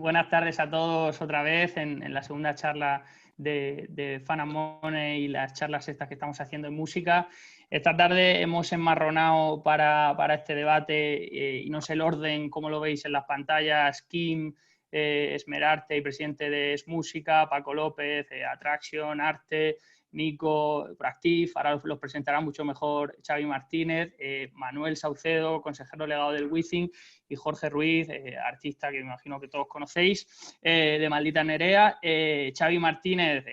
Buenas tardes a todos otra vez en la segunda charla de Fan and Money y las charlas estas que estamos haciendo en música. Esta tarde hemos enmarronado para este debate y no sé el orden, como lo veis en las pantallas, Kim, Esmerarte y presidente de Es Música, Paco López, Attraction, Arte, Nico, Proactive, ahora los presentará mucho mejor Xavi Martínez, Manuel Saucedo, consejero delegado del Wizzing, y Jorge Ruiz, artista que me imagino que todos conocéis, de Maldita Nerea. Xavi Martínez,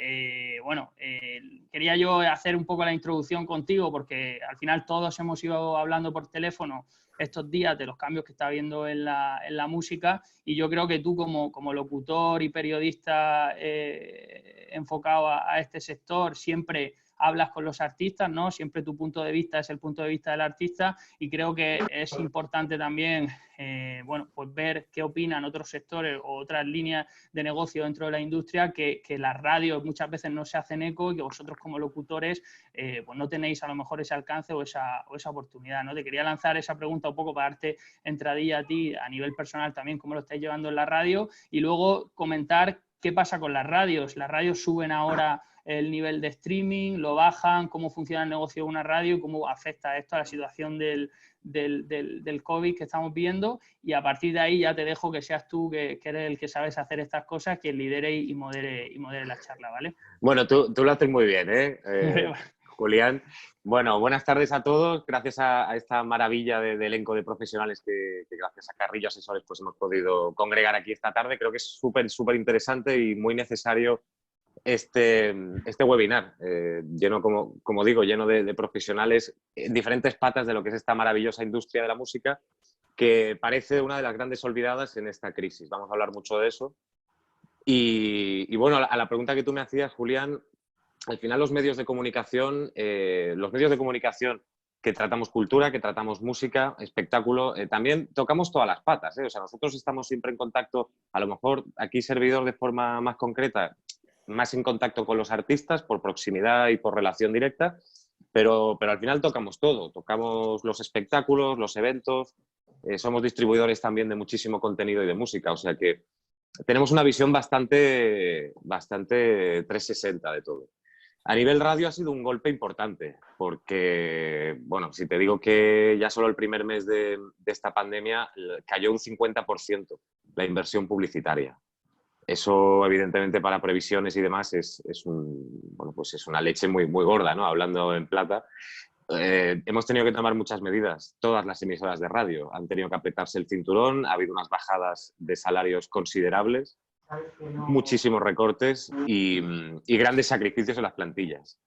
quería yo hacer un poco la introducción contigo porque al final todos hemos ido hablando por teléfono estos días de los cambios que está habiendo en la música, y yo creo que tú como locutor y periodista enfocado a este sector siempre hablas con los artistas, ¿no? Siempre tu punto de vista es el punto de vista del artista, y creo que es importante también pues ver qué opinan otros sectores o otras líneas de negocio dentro de la industria, que las radios muchas veces no se hacen eco y que vosotros como locutores pues no tenéis a lo mejor ese alcance o esa oportunidad, ¿no? Te quería lanzar esa pregunta un poco para darte entradilla a ti a nivel personal también, cómo lo estáis llevando en la radio, y luego comentar qué pasa con las radios. Las radios suben ahora el nivel de streaming, lo bajan, cómo funciona el negocio de una radio y cómo afecta esto a la situación del COVID que estamos viendo, y a partir de ahí ya te dejo que seas tú, que eres el que sabes hacer estas cosas, quien lidere y modere la charla, ¿vale? Bueno, tú lo haces muy bien, Julián. Bueno, buenas tardes a todos. Gracias a esta maravilla de elenco de profesionales que gracias a Carrillo Asesores pues hemos podido congregar aquí esta tarde. Creo que es súper interesante y muy necesario este webinar, lleno, como digo, lleno de profesionales en diferentes patas de lo que es esta maravillosa industria de la música, que parece una de las grandes olvidadas en esta crisis. Vamos a hablar mucho de eso. Y bueno, a la pregunta que tú me hacías, Julián, al final los medios de comunicación que tratamos cultura, que tratamos música, espectáculo, también tocamos todas las patas, O sea, nosotros estamos siempre en contacto, a lo mejor aquí servidor de forma más concreta, más en contacto con los artistas por proximidad y por relación directa, pero al final tocamos todo, tocamos los espectáculos, los eventos, somos distribuidores también de muchísimo contenido y de música, o sea que tenemos una visión bastante 360 de todo. A nivel radio ha sido un golpe importante porque, bueno, si te digo que ya solo el primer mes de esta pandemia cayó un 50% la inversión publicitaria. Eso, evidentemente, para previsiones y demás es una leche muy gorda, ¿no? Hablando en plata. Hemos tenido que tomar muchas medidas. Todas las emisoras de radio han tenido que apretarse el cinturón. Ha habido unas bajadas de salarios considerables, muchísimos recortes y grandes sacrificios en las plantillas.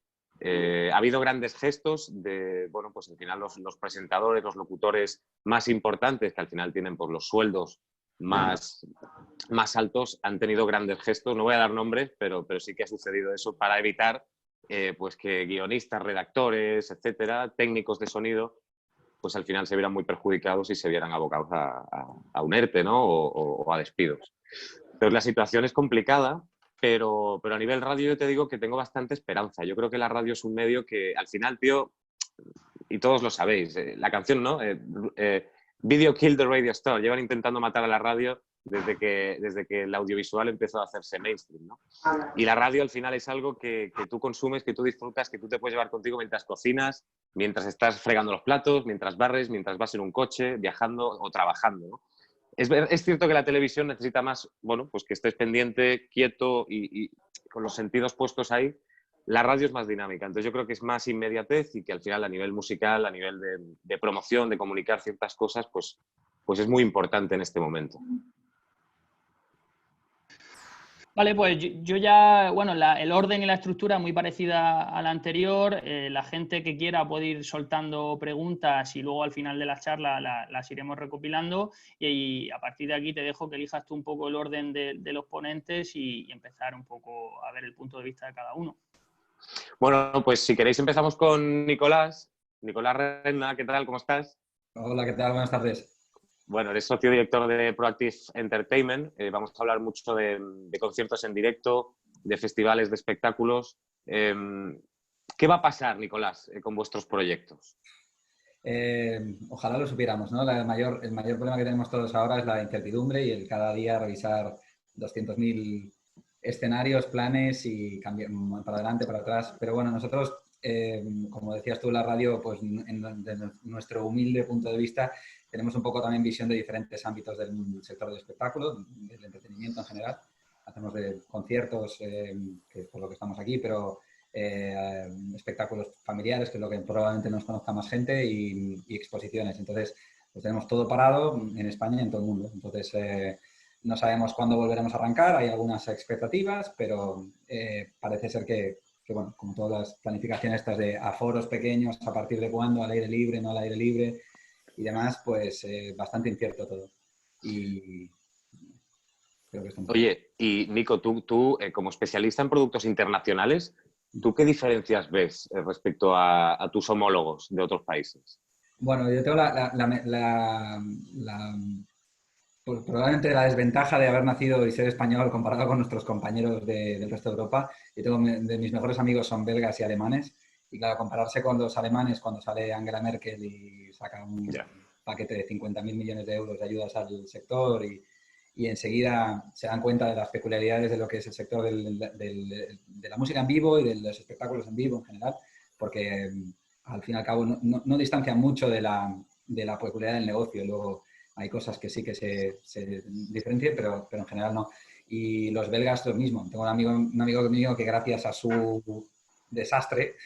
Ha habido grandes gestos de, bueno, pues al final los presentadores, los locutores más importantes, que al final tienen pues, los sueldos más altos, han tenido grandes gestos. No voy a dar nombres, pero sí que ha sucedido eso para evitar pues que guionistas, redactores, etcétera, técnicos de sonido, pues al final se vieran muy perjudicados y se vieran abocados a un ERTE, ¿no? o a despidos. Entonces la situación es complicada, pero a nivel radio yo te digo que tengo bastante esperanza. Yo creo que la radio es un medio que al final, tío, y todos lo sabéis, la canción, ¿no? Video Kill the Radio Star. Llevan intentando matar a la radio desde que el audiovisual empezó a hacerse mainstream, ¿no? Y la radio al final es algo que tú consumes, que tú disfrutas, que tú te puedes llevar contigo mientras cocinas, mientras estás fregando los platos, mientras barres, mientras vas en un coche, viajando o trabajando, ¿no? Es cierto que la televisión necesita más, bueno, pues que estés pendiente, quieto y con los sentidos puestos ahí. La radio es más dinámica, entonces yo creo que es más inmediatez y que al final a nivel musical, a nivel de promoción, de comunicar ciertas cosas, pues es muy importante en este momento. Vale, pues yo ya, bueno, el orden y la estructura es muy parecida a la anterior. La gente que quiera puede ir soltando preguntas y luego al final de la charla las iremos recopilando, y a partir de aquí te dejo que elijas tú un poco el orden de los ponentes y empezar un poco a ver el punto de vista de cada uno. Bueno, pues si queréis empezamos con Nicolás. Nicolás Redna, ¿qué tal? ¿Cómo estás? Hola, ¿qué tal? Buenas tardes. Bueno, eres socio director de Proactive Entertainment. Vamos a hablar mucho de conciertos en directo, de festivales de espectáculos. ¿Qué va a pasar, Nicolás, con vuestros proyectos? Ojalá lo supiéramos, ¿no? El mayor problema que tenemos todos ahora es la incertidumbre y el cada día revisar 200.000 escenarios, planes y para adelante, para atrás. Pero bueno, nosotros, como decías tú en la radio, pues desde nuestro humilde punto de vista, tenemos un poco también visión de diferentes ámbitos del sector del espectáculo, del entretenimiento en general. Hacemos de conciertos, que es por lo que estamos aquí, pero espectáculos familiares, que es lo que probablemente nos conozca más gente, y exposiciones. Entonces, pues tenemos todo parado en España y en todo el mundo. Entonces, no sabemos cuándo volveremos a arrancar, hay algunas expectativas, pero parece ser que, bueno, como todas las planificaciones estas de aforos pequeños, a partir de cuándo, al aire libre, no al aire libre y demás, pues bastante incierto todo. Y creo que estamos... Oye, y Nico, tú como especialista en productos internacionales, ¿tú qué diferencias ves respecto a tus homólogos de otros países? Bueno, yo tengo pues probablemente la desventaja de haber nacido y ser español comparado con nuestros compañeros del resto de Europa. Yo tengo de mis mejores amigos son belgas y alemanes. Y claro, compararse con los alemanes cuando sale Angela Merkel y saca un paquete de 50.000 millones de euros de ayudas al sector y enseguida se dan cuenta de las peculiaridades de lo que es el sector de la música en vivo y de los espectáculos en vivo en general, porque al fin y al cabo no distancian mucho de la peculiaridad del negocio. Luego, hay cosas que sí que se diferencian, pero en general no. Y los belgas lo mismo. Tengo un amigo mío que gracias a su desastre,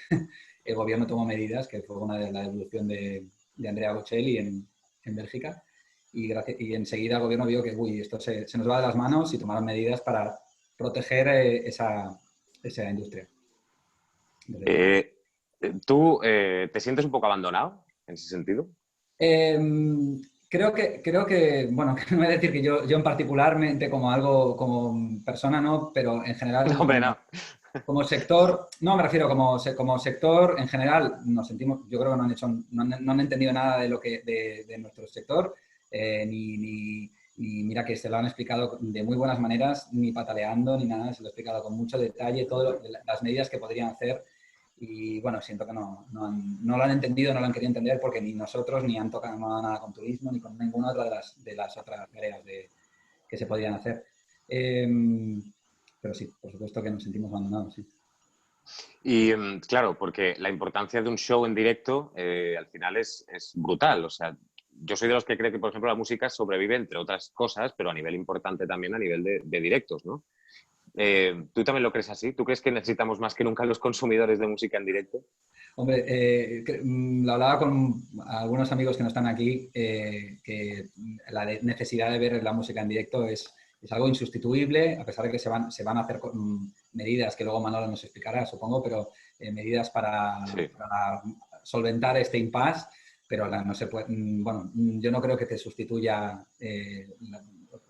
el gobierno tomó medidas, que fue una de la evolución de Andrea Bocelli en Bélgica, y enseguida el gobierno vio que esto se nos va de las manos y tomaron medidas para proteger esa industria. ¿Tú te sientes un poco abandonado en ese sentido? Creo que, bueno, que no voy a decir que yo en particularmente como persona, no, pero en general No, hombre, no. como sector, no me refiero como sector en general, nos sentimos, yo creo que no han entendido nada de lo que de nuestro sector, ni mira que se lo han explicado de muy buenas maneras, ni pataleando ni nada, se lo he explicado con mucho detalle, todas las medidas que podrían hacer. Y bueno, siento que no lo han entendido, no lo han querido entender porque ni nosotros ni han tocado nada con turismo ni con ninguna otra de las otras tareas que se podían hacer. Pero sí, por supuesto que nos sentimos abandonados, sí. Y claro, porque la importancia de un show en directo al final es brutal. O sea, yo soy de los que cree que, por ejemplo, la música sobrevive entre otras cosas, pero a nivel importante también a nivel de directos, ¿no? ¿Tú también lo crees así? ¿Tú crees que necesitamos más que nunca los consumidores de música en directo? Hombre, lo hablaba con algunos amigos que no están aquí, que la necesidad de ver la música en directo es algo insustituible, a pesar de que se van a hacer medidas que luego Manolo nos explicará, supongo, pero medidas para solventar este impasse, pero no se puede, bueno, yo no creo que te sustituya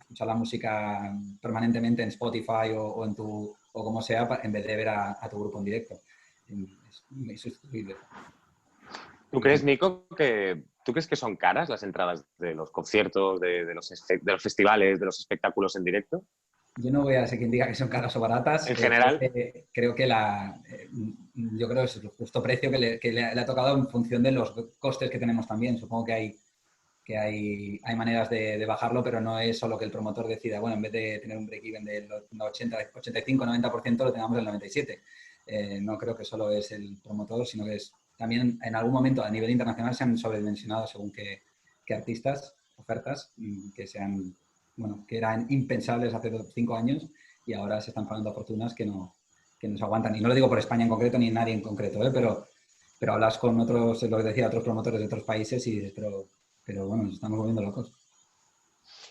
escuchar la música permanentemente en Spotify o como sea, en vez de ver a tu grupo en directo. Es insustituible. ¿Tú crees, Nico, ¿tú crees que son caras las entradas de los conciertos, de los festivales, de los espectáculos en directo? Yo no voy a ser quien diga que son caras o baratas. En general. Creo que yo creo que es el justo precio que le ha tocado en función de los costes que tenemos también. Supongo que hay maneras de bajarlo, pero no es solo que el promotor decida, bueno, en vez de tener un break-even del 85-90%, lo tengamos del 97%. No creo que solo es el promotor, sino que es también en algún momento a nivel internacional se han sobredimensionado según qué artistas, ofertas que eran impensables hace 5 años y ahora se están pagando fortunas que no se aguantan. Y no lo digo por España en concreto ni nadie en concreto, pero hablas con otros, lo que decía, otros promotores de otros países y dices, pero bueno, nos estamos volviendo locos.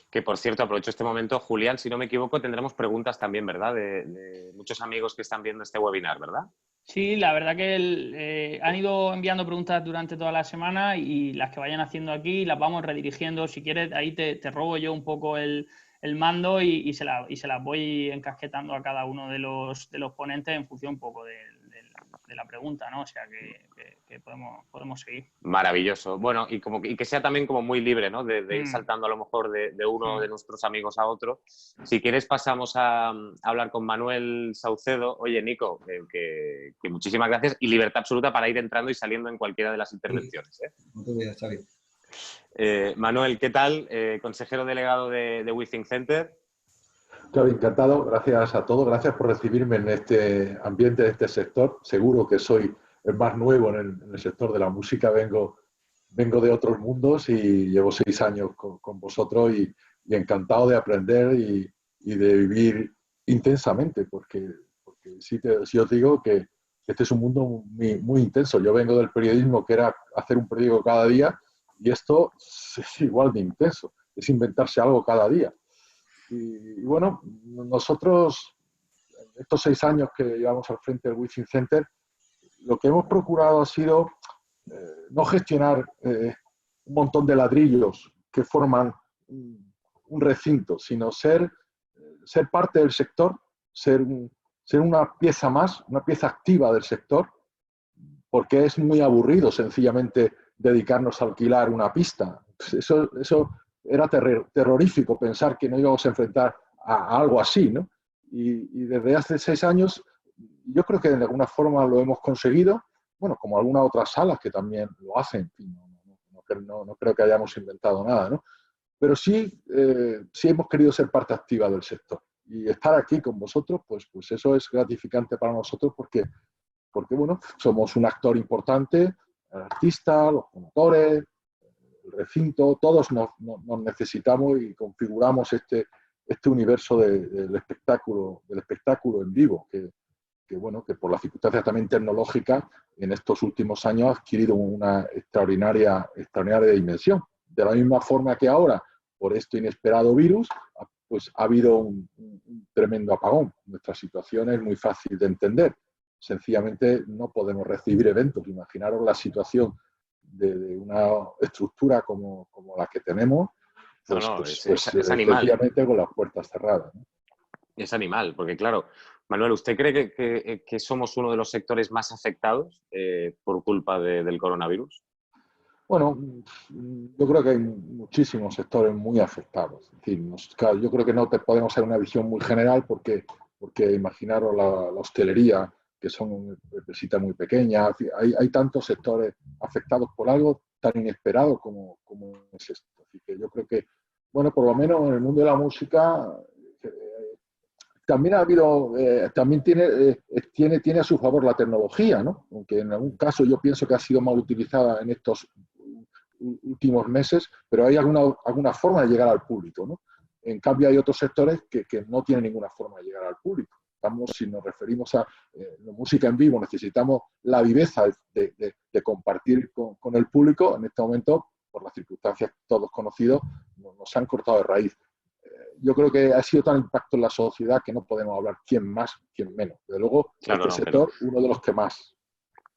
Que, por cierto, aprovecho este momento, Julián, si no me equivoco, tendremos preguntas también, ¿verdad? De muchos amigos que están viendo este webinar, ¿verdad? Sí, la verdad que han ido enviando preguntas durante toda la semana y las que vayan haciendo aquí las vamos redirigiendo. Si quieres, ahí te robo yo un poco el mando y se las voy encasquetando a cada uno de los ponentes en función un poco de la pregunta, ¿no? O sea que podemos seguir. Maravilloso. Bueno, y que sea también como muy libre, ¿no? De ir saltando a lo mejor de uno de nuestros amigos a otro. Si quieres pasamos a hablar con Manuel Saucedo. Oye, Nico, que muchísimas gracias y libertad absoluta para ir entrando y saliendo en cualquiera de las intervenciones. No te olvides, Xavi. Manuel, ¿qué tal? Consejero delegado de We Think Center. Claro, encantado. Gracias a todos. Gracias por recibirme en este ambiente, en este sector. Seguro que soy el más nuevo en el sector de la música. Vengo de otros mundos y llevo 6 años con vosotros y encantado de aprender y de vivir intensamente, porque sí os digo que este es un mundo muy, muy intenso. Yo vengo del periodismo, que era hacer un periódico cada día, y esto es igual de intenso, es inventarse algo cada día. Y bueno, nosotros, estos 6 años que llevamos al frente del Within Center, lo que hemos procurado ha sido no gestionar un montón de ladrillos que forman un recinto, sino ser parte del sector, ser una pieza más, una pieza activa del sector, porque es muy aburrido sencillamente dedicarnos a alquilar una pista. Eso era terrorífico, pensar que no íbamos a enfrentar a algo así, ¿no? Y desde hace 6 años yo creo que de alguna forma lo hemos conseguido, bueno, como algunas otras salas que también lo hacen, en fin, no creo que hayamos inventado nada, ¿no? Pero sí hemos querido ser parte activa del sector. Y estar aquí con vosotros, pues eso es gratificante para nosotros porque bueno, somos un actor importante, el artista, los promotores, el recinto, todos nos necesitamos y configuramos este universo del espectáculo en vivo, bueno, que por las circunstancias también tecnológicas en estos últimos años ha adquirido una extraordinaria dimensión. De la misma forma que ahora, por este inesperado virus, pues ha habido un tremendo apagón. Nuestra situación es muy fácil de entender. Sencillamente no podemos recibir eventos. Imaginaros la situación de una estructura como la que tenemos, es animal. Sencillamente con las puertas cerradas, ¿no? Es animal, porque claro, Manuel, ¿usted cree que somos uno de los sectores más afectados por culpa del coronavirus? Bueno, yo creo que hay muchísimos sectores muy afectados. Es decir, claro, yo creo que no podemos hacer una visión muy general porque imaginaros la hostelería, que son una empresita muy pequeña. Hay tantos sectores afectados por algo tan inesperado como es esto. Así que yo creo que, bueno, por lo menos en el mundo de la música también ha habido, también tiene a su favor la tecnología, ¿no? Aunque en algún caso yo pienso que ha sido mal utilizada en estos últimos meses, pero hay alguna forma de llegar al público, ¿no? En cambio hay otros sectores que no tienen ninguna forma de llegar al público. Si nos referimos a la música en vivo, necesitamos la viveza de compartir con el público. En este momento, por las circunstancias todos conocidos, nos han cortado de raíz. Yo creo que ha sido tan impacto en la sociedad que no podemos hablar quién más, quién menos. Desde luego, claro, este sector, uno de los que más.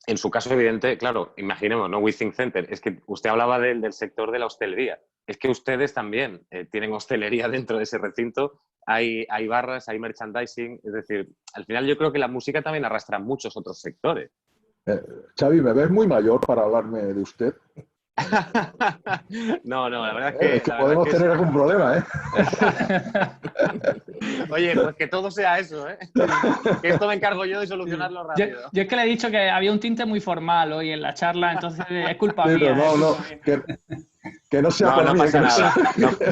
En su caso evidente, claro, imaginemos, ¿no? Within Center, es que usted hablaba del sector de la hostelería. Es que ustedes también tienen hostelería dentro de ese recinto, hay barras, hay merchandising, es decir, al final yo creo que la música también arrastra muchos otros sectores. Xavi, ¿me ves muy mayor para hablarme de usted? No, la verdad es que... podemos tener algún problema, ¿eh? Oye, pues que todo sea eso, ¿eh? Que esto me encargo yo de solucionarlo rápido. Yo es que le he dicho que había un tinte muy formal hoy en la charla, entonces es culpa mía. Que no sea no pasa nada.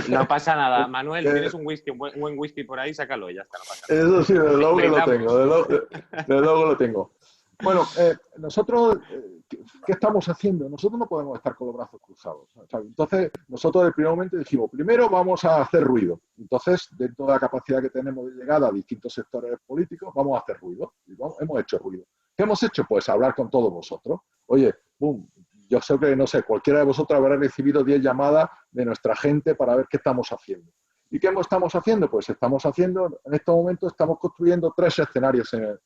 No pasa nada. Manuel, tienes un buen whisky por ahí, sácalo y ya está, no pasa nada. Eso sí, desde luego que lo tengo. Desde luego lo tengo. Bueno, nosotros, ¿qué estamos haciendo? Nosotros no podemos estar con los brazos cruzados, ¿sabes? Entonces, nosotros en el primer momento dijimos, primero vamos a hacer ruido. Entonces, dentro de la capacidad que tenemos de llegada a distintos sectores políticos, vamos a hacer ruido. Y hemos hecho ruido. ¿Qué hemos hecho? Pues hablar con todos vosotros. Oye, yo sé que, no sé, cualquiera de vosotros habrá recibido 10 llamadas de nuestra gente para ver qué estamos haciendo. ¿Y qué estamos haciendo? Pues estamos haciendo, en este momento estamos construyendo 3 escenarios en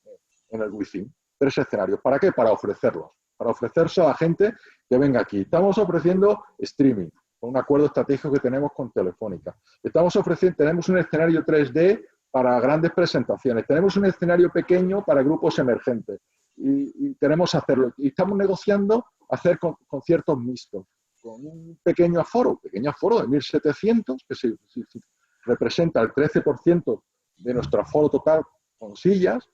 el Within. 3 escenarios. ¿Para qué? Para ofrecerlos. Para ofrecerse a la gente que venga aquí. Estamos ofreciendo streaming, con un acuerdo estratégico que tenemos con Telefónica. Tenemos un escenario 3D para grandes presentaciones. Tenemos un escenario pequeño para grupos emergentes. Y queremos hacerlo. Y estamos negociando hacer conciertos mixtos, con un pequeño aforo de 1.700, que representa el 13% de nuestro aforo total con sillas,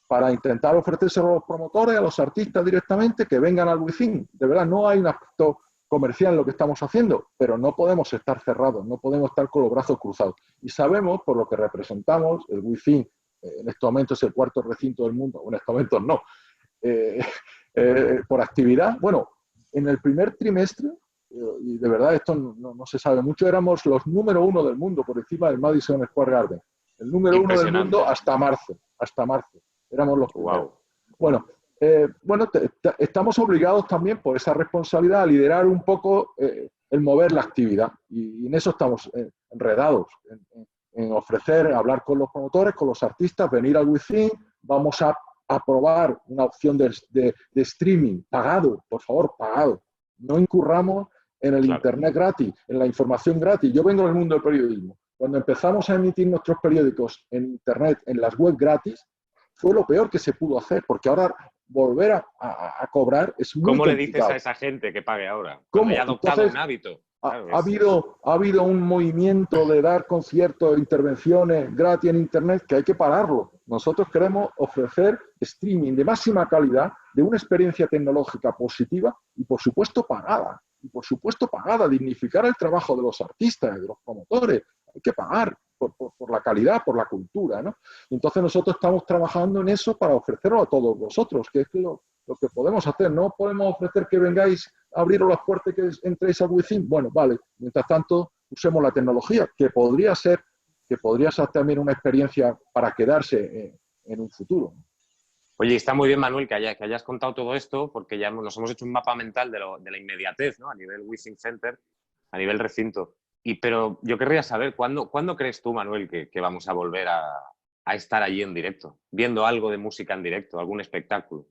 para intentar ofrecerse a los promotores, a los artistas directamente, que vengan al Within. De verdad, no hay un aspecto comercial en lo que estamos haciendo, pero no podemos estar cerrados, no podemos estar con los brazos cruzados. Y sabemos, por lo que representamos, el Wi-Fi en estos momentos es el cuarto recinto del mundo, en estos momentos no, por actividad. Bueno, en el primer trimestre, y de verdad esto no se sabe mucho, éramos los número 1 del mundo por encima del Madison Square Garden. El número 1 del mundo hasta marzo. Éramos los primeros. Wow. Bueno, estamos obligados también por esa responsabilidad a liderar un poco el mover la actividad. Y en eso estamos enredados, en ofrecer, hablar con los promotores, con los artistas, venir al Wi-Fi. Vamos a probar una opción de streaming pagado, por favor, pagado. No incurramos en el Internet gratis, en la información gratis. Yo vengo del mundo del periodismo. Cuando empezamos a emitir nuestros periódicos en Internet, en las web gratis, fue lo peor que se pudo hacer, porque ahora volver a cobrar es muy complicado. ¿Cómo le dices a esa gente que pague ahora? ¿Cómo haya adoptado un hábito? Claro, ha habido un movimiento de dar conciertos, intervenciones gratis en Internet que hay que pararlo. Nosotros queremos ofrecer streaming de máxima calidad, de una experiencia tecnológica positiva y, por supuesto, pagada. Dignificar el trabajo de los artistas, de los promotores. Hay que pagar por la calidad, por la cultura, ¿no? Entonces nosotros estamos trabajando en eso para ofrecerlo a todos vosotros, que es lo que podemos hacer. No podemos ofrecer que vengáis a abriros las puertas y que entréis al Wi-Fi. Bueno, vale. Mientras tanto, usemos la tecnología, que podría ser también una experiencia para quedarse en un futuro. Oye, está muy bien, Manuel, que hayas contado todo esto, porque ya nos hemos hecho un mapa mental de la inmediatez, ¿no? A nivel Wi-Fi Center, a nivel recinto. Pero yo querría saber, ¿cuándo crees tú, Manuel, que vamos a volver a estar allí en directo, viendo algo de música en directo, algún espectáculo?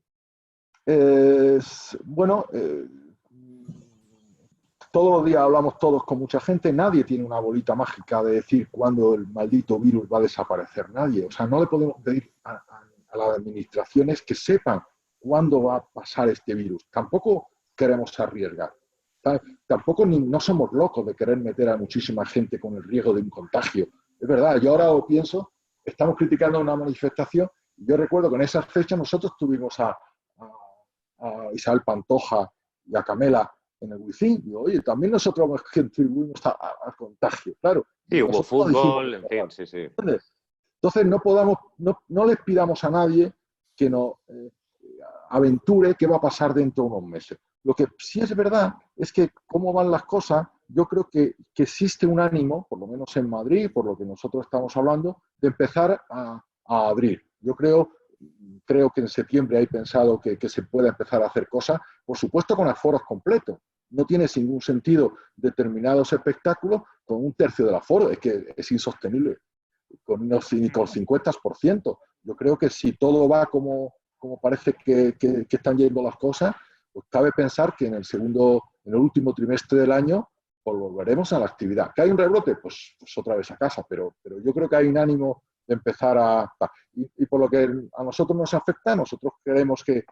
Bueno, todos los días hablamos todos con mucha gente, nadie tiene una bolita mágica de decir cuándo el maldito virus va a desaparecer, nadie. O sea, no le podemos pedir a las administraciones que sepan cuándo va a pasar este virus. Tampoco queremos arriesgar. Tampoco no somos locos de querer meter a muchísima gente con el riesgo de un contagio. Es verdad, yo ahora lo pienso, estamos criticando una manifestación. Yo recuerdo que en esas fechas nosotros tuvimos a Isabel Pantoja y a Camela en el Wi-Fi. Digo, oye, también nosotros contribuimos al contagio, claro. Sí, hubo fútbol, en fin, sí. Entonces no les pidamos a nadie que nos aventure qué va a pasar dentro de unos meses. Lo que sí es verdad es que cómo van las cosas, yo creo que existe un ánimo, por lo menos en Madrid, por lo que nosotros estamos hablando, de empezar a abrir. Yo creo que en septiembre hay pensado que se puede empezar a hacer cosas, por supuesto con aforos completos. No tiene ningún sentido determinados espectáculos con un tercio del aforo, es que es insostenible, con 50%. Yo creo que si todo va como parece que están yendo las cosas, pues cabe pensar que en el último trimestre del año pues volveremos a la actividad. ¿Que hay un rebrote? Pues otra vez a casa, pero yo creo que hay un ánimo de empezar y por lo que a nosotros nos afecta, nosotros creemos que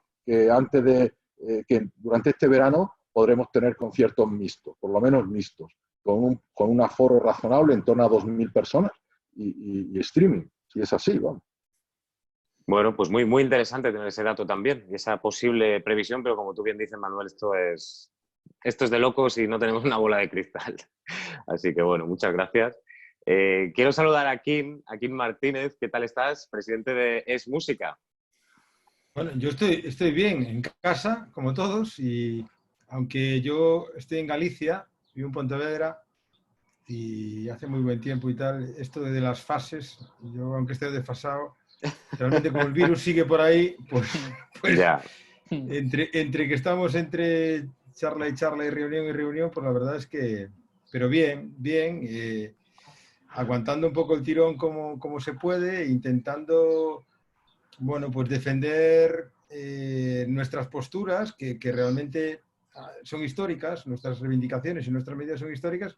durante este verano podremos tener conciertos mixtos, por lo menos mixtos, con un aforo razonable en torno a 2.000 personas y streaming, si es así, vamos. Bueno, pues muy, muy interesante tener ese dato también y esa posible previsión, pero como tú bien dices, Manuel, esto es de locos y no tenemos una bola de cristal. Así que bueno, muchas gracias. Quiero saludar a Kim Martínez. ¿Qué tal estás? Presidente de Es Música. Bueno, yo estoy bien en casa, como todos, y aunque yo estoy en Galicia, vivo en Pontevedra y hace muy buen tiempo y tal, esto de las fases, yo aunque esté desfasado, realmente como el virus sigue por ahí, pues ya. Entre que estamos entre charla y charla y reunión, pues la verdad es que, pero bien, aguantando un poco el tirón como se puede, intentando, bueno, pues defender nuestras posturas, que realmente son históricas, nuestras reivindicaciones y nuestras medidas son históricas,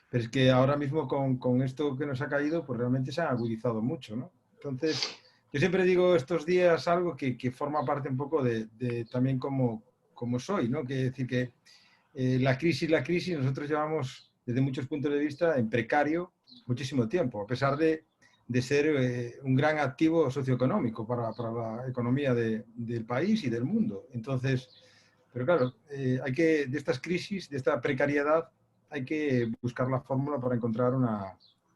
pero es que ahora mismo con esto que nos ha caído, pues realmente se ha agudizado mucho, ¿no? Entonces, yo siempre digo estos días algo que forma parte un poco de también como soy, ¿no? Que decir que la crisis, nosotros llevamos desde muchos puntos de vista en precario muchísimo tiempo, a pesar de ser un gran activo socioeconómico para la economía del país y del mundo. Entonces, Pero claro, hay que, de estas crisis, de esta precariedad, hay que buscar la fórmula para encontrar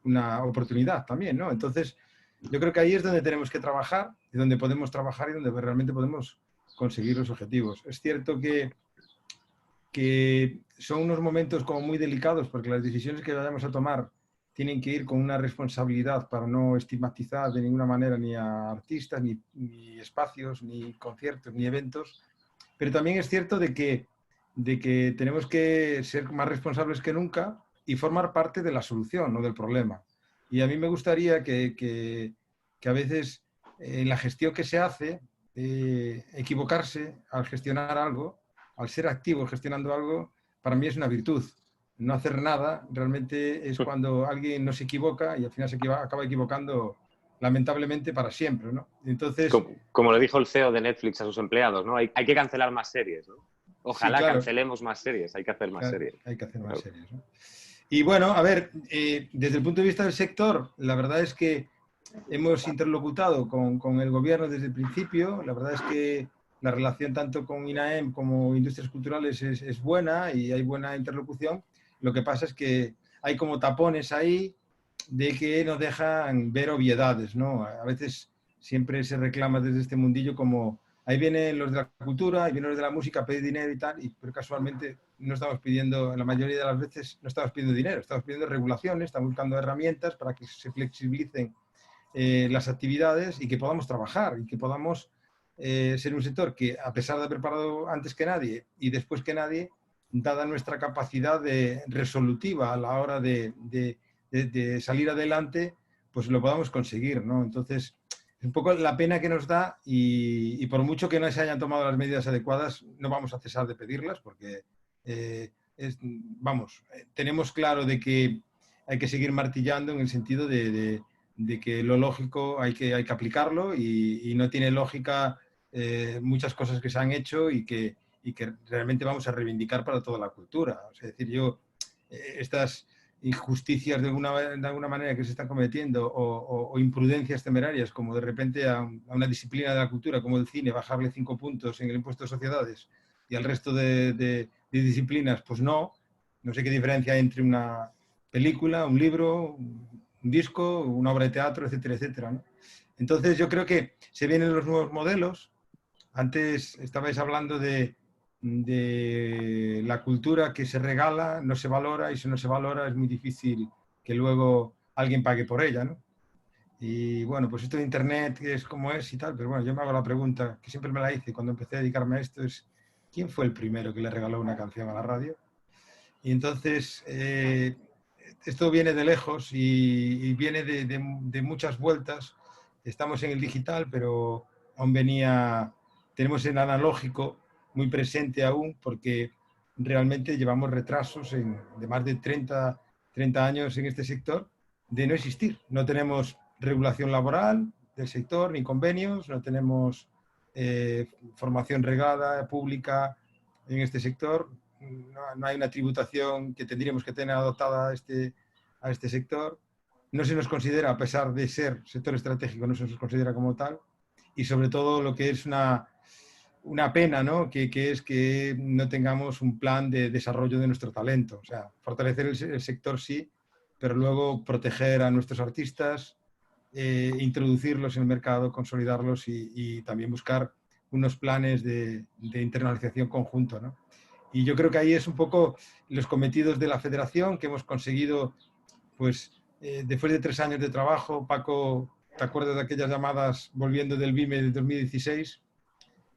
una oportunidad también, ¿no? Entonces, yo creo que ahí es donde tenemos que trabajar, y donde podemos trabajar y donde realmente podemos conseguir los objetivos. Es cierto que son unos momentos como muy delicados, porque las decisiones que vayamos a tomar tienen que ir con una responsabilidad para no estigmatizar de ninguna manera ni a artistas, ni espacios, ni conciertos, ni eventos. Pero también es cierto de que tenemos que ser más responsables que nunca y formar parte de la solución, no del problema. Y a mí me gustaría que a veces en la gestión que se hace, equivocarse al gestionar algo, al ser activo gestionando algo, para mí es una virtud. No hacer nada realmente es cuando alguien no se equivoca y al final se acaba equivocando lamentablemente para siempre, ¿no? Entonces, como lo dijo el CEO de Netflix a sus empleados, ¿no? Hay que cancelar más series, ¿no? Ojalá sí, claro, cancelemos más series, hay que hacer más series. Hay que hacer más series, ¿no? Y bueno, a ver, desde el punto de vista del sector, la verdad es que hemos interlocutado con el gobierno desde el principio. La verdad es que la relación tanto con INAEM como Industrias Culturales es buena y hay buena interlocución. Lo que pasa es que hay como tapones ahí de que nos dejan ver obviedades, ¿no? A veces siempre se reclama desde este mundillo como ahí vienen los de la cultura, ahí vienen los de la música a pedir dinero y tal, pero casualmente no estamos pidiendo, la mayoría de las veces no estamos pidiendo dinero, estamos pidiendo regulaciones, estamos buscando herramientas para que se flexibilicen las actividades y que podamos trabajar y que podamos ser un sector que, a pesar de haber preparado antes que nadie y después que nadie, dada nuestra capacidad resolutiva a la hora de salir adelante, pues lo podamos conseguir, ¿no? Entonces, es un poco la pena que nos da y por mucho que no se hayan tomado las medidas adecuadas, no vamos a cesar de pedirlas porque, tenemos claro de que hay que seguir martillando en el sentido de que lo lógico hay que aplicarlo y no tiene lógica muchas cosas que se han hecho y que realmente vamos a reivindicar para toda la cultura. O sea, es decir, estas injusticias de alguna manera que se están cometiendo o imprudencias temerarias, como de repente a una disciplina de la cultura como el cine, bajarle 5 puntos en el impuesto de sociedades y al resto de disciplinas, pues no sé qué diferencia hay entre una película, un libro, un disco, una obra de teatro, etcétera, etcétera, ¿no? Entonces yo creo que se vienen los nuevos modelos. Antes estabais hablando de la cultura que se regala, no se valora, y si no se valora es muy difícil que luego alguien pague por ella, ¿no? Y bueno, pues esto de Internet es como es y tal, pero bueno, yo me hago la pregunta, que siempre me la hice cuando empecé a dedicarme a esto, es ¿quién fue el primero que le regaló una canción a la radio? Y entonces, esto viene de lejos y viene de muchas vueltas. Estamos en el digital, pero aún tenemos el analógico muy presente aún, porque realmente llevamos retrasos de más de 30 años en este sector de no existir. No tenemos regulación laboral del sector, ni convenios, no tenemos formación regada, pública en este sector. No hay una tributación que tendríamos que tener adoptada a este sector. No se nos considera, a pesar de ser sector estratégico, no se nos considera como tal. Y sobre todo lo que es una pena, ¿no? Que es que no tengamos un plan de desarrollo de nuestro talento. O sea, fortalecer el sector sí, pero luego proteger a nuestros artistas, introducirlos en el mercado, consolidarlos y también buscar unos planes de internalización conjunto, ¿no? Y yo creo que ahí es un poco los cometidos de la federación que hemos conseguido, pues después de 3 años de trabajo. Paco, ¿te acuerdas de aquellas llamadas volviendo del BIME de 2016?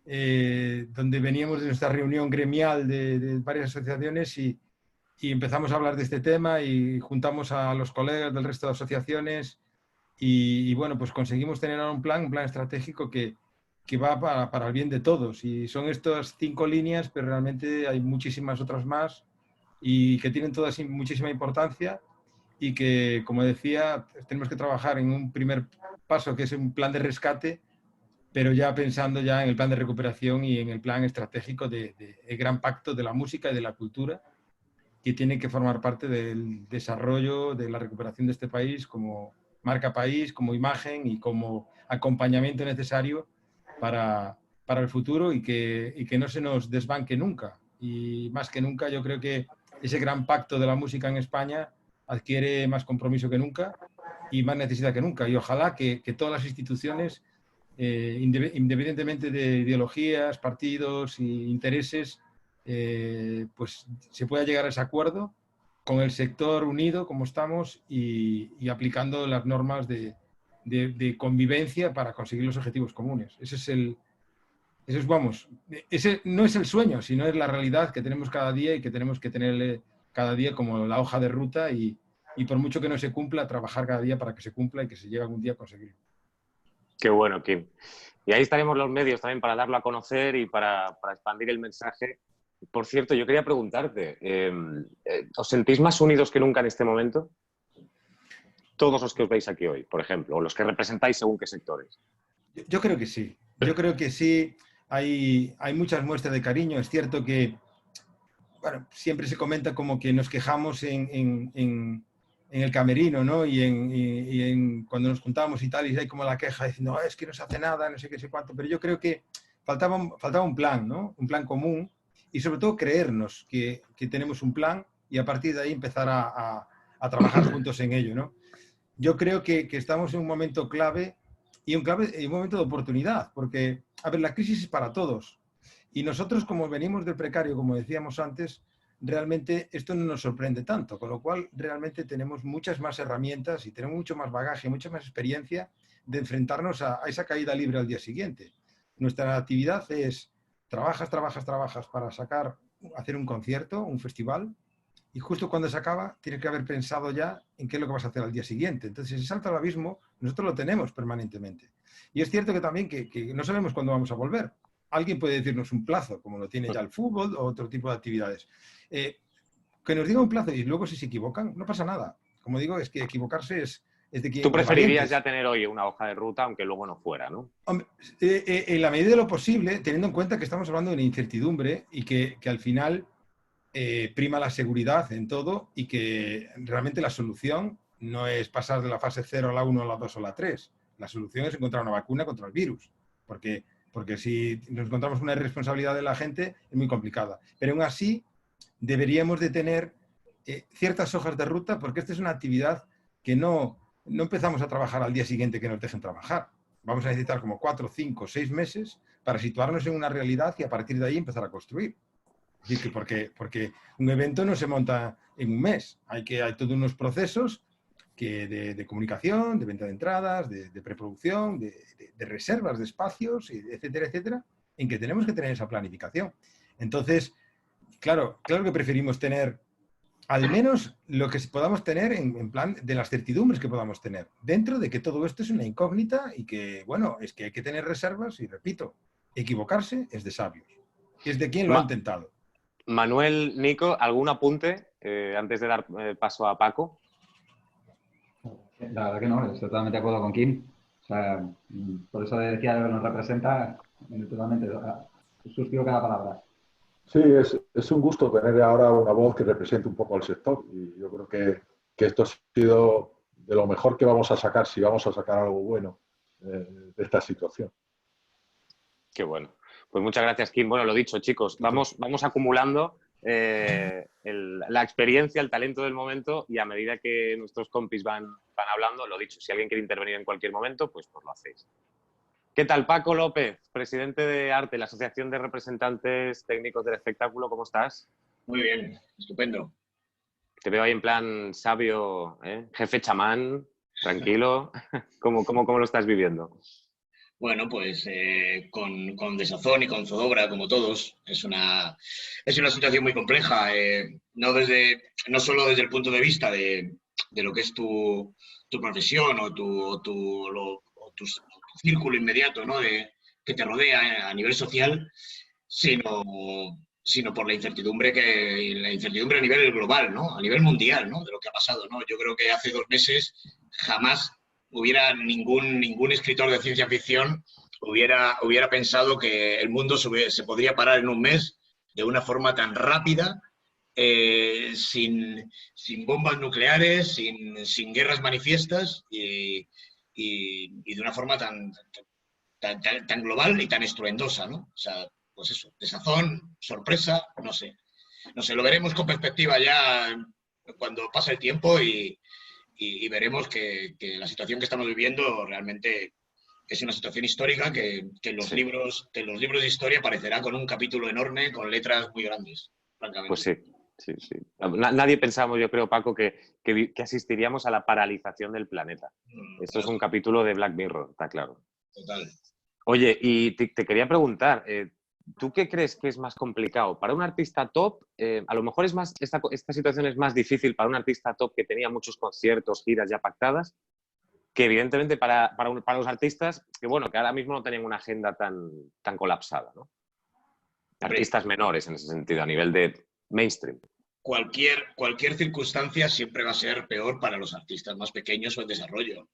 Donde veníamos de nuestra reunión gremial de varias asociaciones y empezamos a hablar de este tema y juntamos a los colegas del resto de asociaciones y bueno, pues conseguimos tener un plan estratégico que va para el bien de todos. Y son estas 5 líneas, pero realmente hay muchísimas otras más y que tienen todas muchísima importancia y que, como decía, tenemos que trabajar en un primer paso, que es un plan de rescate, pero ya pensando ya en el plan de recuperación y en el plan estratégico el gran pacto de la música y de la cultura, que tiene que formar parte del desarrollo, de la recuperación de este país como marca país, como imagen y como acompañamiento necesario para para el futuro y que no se nos desbanque nunca. Y más que nunca yo creo que ese gran pacto de la música en España adquiere más compromiso que nunca y más necesidad que nunca. Y ojalá que todas las instituciones, independientemente de ideologías, partidos e intereses, pues se pueda llegar a ese acuerdo con el sector unido como estamos y aplicando las normas de convivencia para conseguir los objetivos comunes. Ese no es el sueño, sino es la realidad que tenemos cada día y que tenemos que tenerle cada día como la hoja de ruta y por mucho que no se cumpla, trabajar cada día para que se cumpla y que se llegue algún día a conseguirlo. Qué bueno, Quim. Y ahí estaremos los medios también para darlo a conocer y para expandir el mensaje. Por cierto, yo quería preguntarte, ¿os sentís más unidos que nunca en este momento? Todos los que os veis aquí hoy, por ejemplo, o los que representáis según qué sectores. Yo creo que sí. Yo creo que sí. Hay muchas muestras de cariño. Es cierto que, bueno, siempre se comenta como que nos quejamos en el camerino, ¿no? Y cuando nos juntamos y tal, y hay como la queja diciendo, no, es que no se hace nada, no sé qué, sé cuánto. Pero yo creo que faltaba un plan, ¿no? Un plan común y sobre todo creernos que tenemos un plan y a partir de ahí empezar a trabajar juntos en ello, ¿no? Yo creo que estamos en un momento clave y un momento de oportunidad, porque, a ver, la crisis es para todos. Y nosotros, como venimos del precario, como decíamos antes, realmente esto no nos sorprende tanto, con lo cual realmente tenemos muchas más herramientas y tenemos mucho más bagaje, mucha más experiencia de enfrentarnos a esa caída libre al día siguiente. Nuestra actividad es trabajas para hacer un concierto, un festival, y justo cuando se acaba tienes que haber pensado ya en qué es lo que vas a hacer al día siguiente. Entonces ese salto al abismo nosotros lo tenemos permanentemente. Y es cierto que también que no sabemos cuándo vamos a volver. Alguien puede decirnos un plazo, como lo tiene ya el fútbol o otro tipo de actividades. Que nos diga un plazo y luego si se equivocan, no pasa nada. Como digo, es que equivocarse es de quien... Tú preferirías ya tener hoy una hoja de ruta, aunque luego no fuera, ¿no? Hombre, en la medida de lo posible, teniendo en cuenta que estamos hablando de una incertidumbre y que al final prima la seguridad en todo y que realmente la solución no es pasar de la fase 0 a la 1, a la 2 o la 3. La solución es encontrar una vacuna contra el virus. Porque si nos encontramos una irresponsabilidad de la gente, es muy complicada. Pero aún así, deberíamos de tener ciertas hojas de ruta, porque esta es una actividad que no empezamos a trabajar al día siguiente que nos dejen trabajar. Vamos a necesitar como 4, 5, 6 meses para situarnos en una realidad y a partir de ahí empezar a construir. Es decir, que porque un evento no se monta en un mes. Hay todos unos procesos de comunicación, de venta de entradas, de preproducción, de reservas de espacios, etcétera, etcétera, en que tenemos que tener esa planificación. Entonces, claro que preferimos tener al menos lo que podamos tener en plan de las certidumbres que podamos tener, dentro de que todo esto es una incógnita y que, bueno, es que hay que tener reservas y, repito, equivocarse es de sabios. Es de quien lo ha intentado. Manuel, Nico, ¿algún apunte antes de dar paso a Paco? La verdad que no, estoy totalmente de acuerdo con Quim. O sea, por eso decía que nos representa totalmente. Suscribo cada palabra. Sí, es un gusto tener ahora una voz que represente un poco al sector y yo creo que esto ha sido de lo mejor que vamos a sacar, si vamos a sacar algo bueno de esta situación. Qué bueno. Pues muchas gracias, Quim. Bueno, lo dicho, chicos, vamos acumulando la experiencia, el talento del momento y a medida que nuestros compis van hablando, lo dicho, si alguien quiere intervenir en cualquier momento, pues lo hacéis. ¿Qué tal, Paco López, presidente de ARTE, la Asociación de Representantes Técnicos del Espectáculo? ¿Cómo estás? Muy bien, estupendo. Te veo ahí en plan sabio, jefe chamán, tranquilo. ¿Cómo lo estás viviendo? Bueno, pues con desazón y con zozobra, como todos. Es una situación muy compleja, no solo desde el punto de vista de lo que es tu profesión o tu círculo inmediato, ¿no? Que te rodea a nivel social, sino por la incertidumbre a nivel global, ¿no? A nivel mundial, ¿no? De lo que ha pasado, ¿no? Yo creo que hace 2 meses jamás hubiera ningún escritor de ciencia ficción hubiera pensado que el mundo se podría parar en un mes de una forma tan rápida, sin bombas nucleares, sin guerras manifiestas y de una forma tan tan global y tan estruendosa, ¿no? O sea, pues eso, desazón, sorpresa, no sé. No sé, lo veremos con perspectiva ya cuando pase el tiempo y veremos que la situación que estamos viviendo realmente es una situación histórica que en los libros de historia aparecerá con un capítulo enorme, con letras muy grandes, francamente. Pues sí. Sí. Nadie pensamos, yo creo, Paco, que asistiríamos a la paralización del planeta. Esto es un capítulo de Black Mirror, está claro. Total. Oye, y te quería preguntar, ¿tú qué crees que es más complicado? Para un artista top, a lo mejor esta situación es más difícil para un artista top que tenía muchos conciertos, giras ya pactadas, que evidentemente para los artistas que, bueno, que ahora mismo no tenían una agenda tan colapsada, ¿no? Artistas menores en ese sentido, a nivel de mainstream. Cualquier circunstancia siempre va a ser peor para los artistas más pequeños o en desarrollo.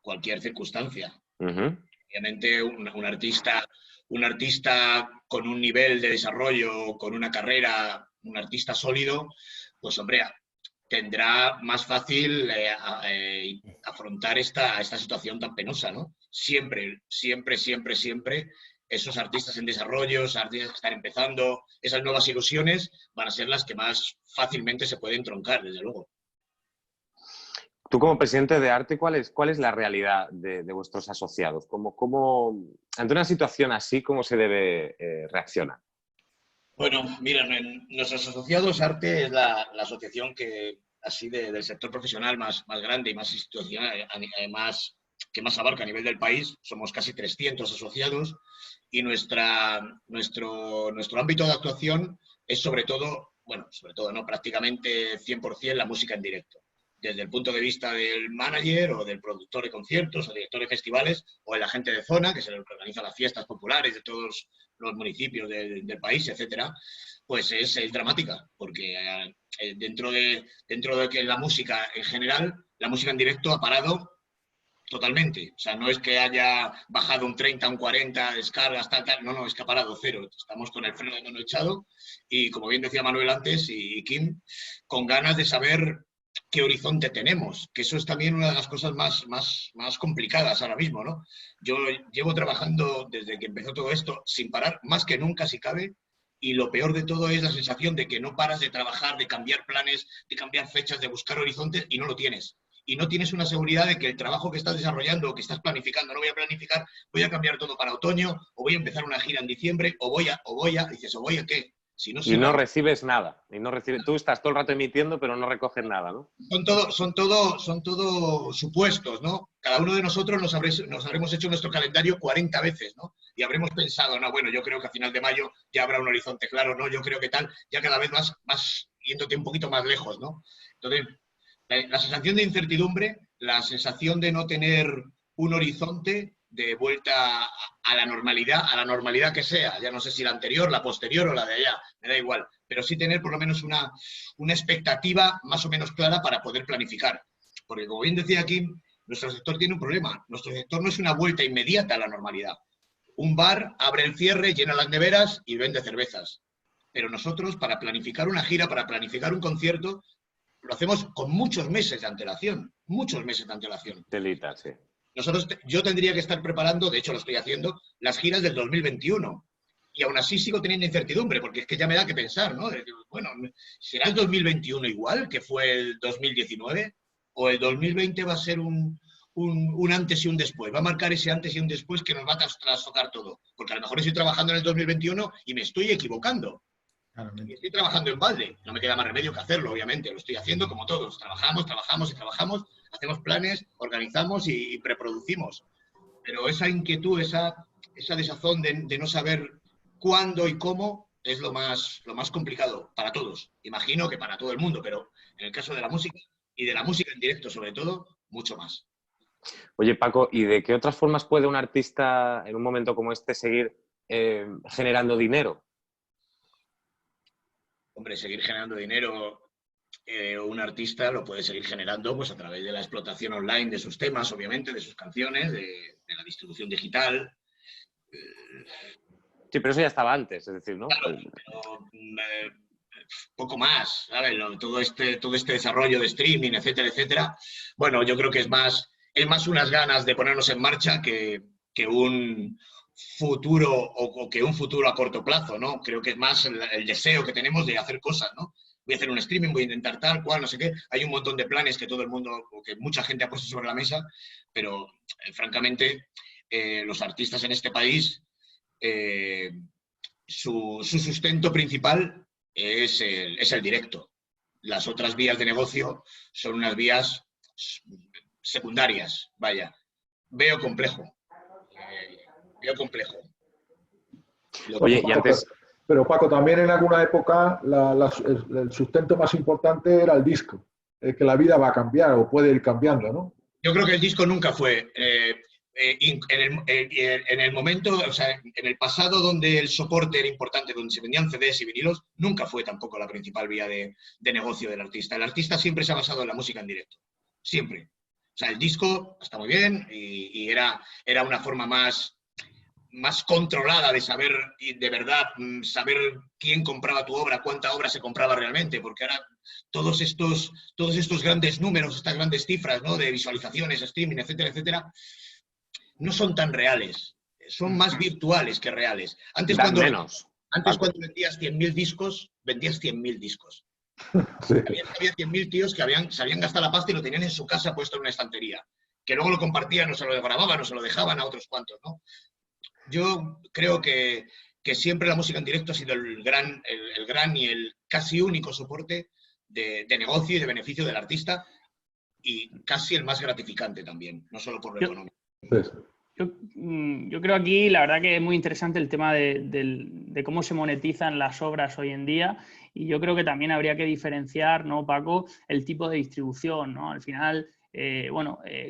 Cualquier circunstancia. Obviamente un artista con un nivel de desarrollo, con una carrera, un artista sólido, pues hombre, tendrá más fácil afrontar esta situación tan penosa, ¿no? Siempre esos artistas en desarrollo, esos artistas que están empezando, esas nuevas ilusiones van a ser las que más fácilmente se pueden troncar, desde luego. Tú, como presidente de Arte, ¿cuál es la realidad de vuestros asociados? Ante una situación así, ¿cómo se debe reaccionar? Bueno, mira, nuestros asociados, Arte es la asociación que así del sector profesional más grande y más institucional, que más abarca a nivel del país. Somos casi 300 asociados y nuestro ámbito de actuación es sobre todo, no, prácticamente 100% la música en directo. Desde el punto de vista del manager o del productor de conciertos o director de festivales o el agente de zona, que es el que organiza las fiestas populares de todos los municipios del país, etcétera, pues es dramática, porque dentro de que la música en general, la música en directo ha parado totalmente. O sea, no es que haya bajado un 30, un 40 descargas, tal, no, es que ha parado cero. Estamos con el freno de mano echado y, como bien decía Manuel antes y Kim, con ganas de saber qué horizonte tenemos, que eso es también una de las cosas más complicadas ahora mismo, ¿no? Yo llevo trabajando desde que empezó todo esto sin parar, más que nunca si cabe, y lo peor de todo es la sensación de que no paras de trabajar, de cambiar planes, de cambiar fechas, de buscar horizontes y no lo tienes. Y no tienes una seguridad de que el trabajo que estás desarrollando o que estás planificando, no voy a planificar, voy a cambiar todo para otoño, o voy a empezar una gira en diciembre, o voy a qué. Si no, y no recibes nada. Tú estás todo el rato emitiendo, pero no recoges nada, ¿no? Son todo supuestos, ¿no? Cada uno de nosotros nos habremos hecho nuestro calendario 40 veces, ¿no? Y habremos pensado, no, bueno, yo creo que a final de mayo ya habrá un horizonte claro, no, yo creo que tal, ya cada vez vas yéndote un poquito más lejos, ¿no? Entonces, la sensación de incertidumbre, la sensación de no tener un horizonte de vuelta a la normalidad que sea, ya no sé si la anterior, la posterior o la de allá, me da igual, pero sí tener por lo menos una expectativa más o menos clara para poder planificar. Porque, como bien decía aquí, nuestro sector tiene un problema. Nuestro sector no es una vuelta inmediata a la normalidad. Un bar abre el cierre, llena las neveras y vende cervezas. Pero nosotros, para planificar una gira, para planificar un concierto, lo hacemos con muchos meses de antelación. Muchos meses de antelación. Telita, sí. Yo tendría que estar preparando, de hecho lo estoy haciendo, las giras del 2021. Y aún así sigo teniendo incertidumbre, porque es que ya me da que pensar, ¿no? Bueno, ¿será el 2021 igual que fue el 2019? ¿O el 2020 va a ser un antes y un después? ¿Va a marcar ese antes y un después que nos va a trastocar todo? Porque a lo mejor estoy trabajando en el 2021 y me estoy equivocando. Y estoy trabajando en balde. No me queda más remedio que hacerlo, obviamente. Lo estoy haciendo como todos. Trabajamos, hacemos planes, organizamos y preproducimos. Pero esa inquietud, esa desazón de no saber cuándo y cómo es lo más complicado para todos. Imagino que para todo el mundo, pero en el caso de la música y de la música en directo sobre todo, mucho más. Oye, Paco, ¿y de qué otras formas puede un artista en un momento como este seguir generando dinero? Hombre, seguir generando dinero, un artista lo puede seguir generando pues a través de la explotación online de sus temas, obviamente, de sus canciones, de la distribución digital. Sí, pero eso ya estaba antes, es decir, ¿no? Claro, pero poco más, ¿sabes? Todo este desarrollo de streaming, etcétera, etcétera. Bueno, yo creo que es más unas ganas de ponernos en marcha que que un futuro o que un futuro a corto plazo, ¿no? Creo que es más el deseo que tenemos de hacer cosas, ¿no? Voy a hacer un streaming, voy a intentar tal cual, no sé qué. Hay un montón de planes que todo el mundo, o que mucha gente ha puesto sobre la mesa, pero francamente los artistas en este país, su sustento principal es el directo. Las otras vías de negocio son unas vías secundarias, vaya. Veo complejo. Veo complejo. Oye, y antes... Pero Paco, también en alguna época el sustento más importante era el disco. Que la vida va a cambiar o puede ir cambiando, ¿no? Yo creo que el disco nunca fue... en el momento, o sea, en el pasado donde el soporte era importante, donde se vendían CDs y vinilos, nunca fue tampoco la principal vía de negocio del artista. El artista siempre se ha basado en la música en directo. Siempre. O sea, el disco está muy bien y era una forma más controlada de saber, y de verdad, saber quién compraba tu obra, cuánta obra se compraba realmente, porque ahora todos estos grandes números, estas grandes cifras, ¿no?, de visualizaciones, streaming, etcétera, etcétera, no son tan reales, son más virtuales que reales. Antes cuando vendías 100.000 discos, vendías 100.000 discos. Sí. Había 100.000 tíos que se habían gastado la pasta y lo tenían en su casa puesto en una estantería, que luego lo compartían, o se lo grababan, o se lo dejaban a otros cuantos, ¿no? Yo creo que siempre la música en directo ha sido el gran y el casi único soporte de negocio y de beneficio del artista, y casi el más gratificante también, no solo por lo económico. Yo creo aquí, la verdad que es muy interesante el tema de cómo se monetizan las obras hoy en día, y yo creo que también habría que diferenciar, ¿no, Paco?, el tipo de distribución, ¿no? Al final,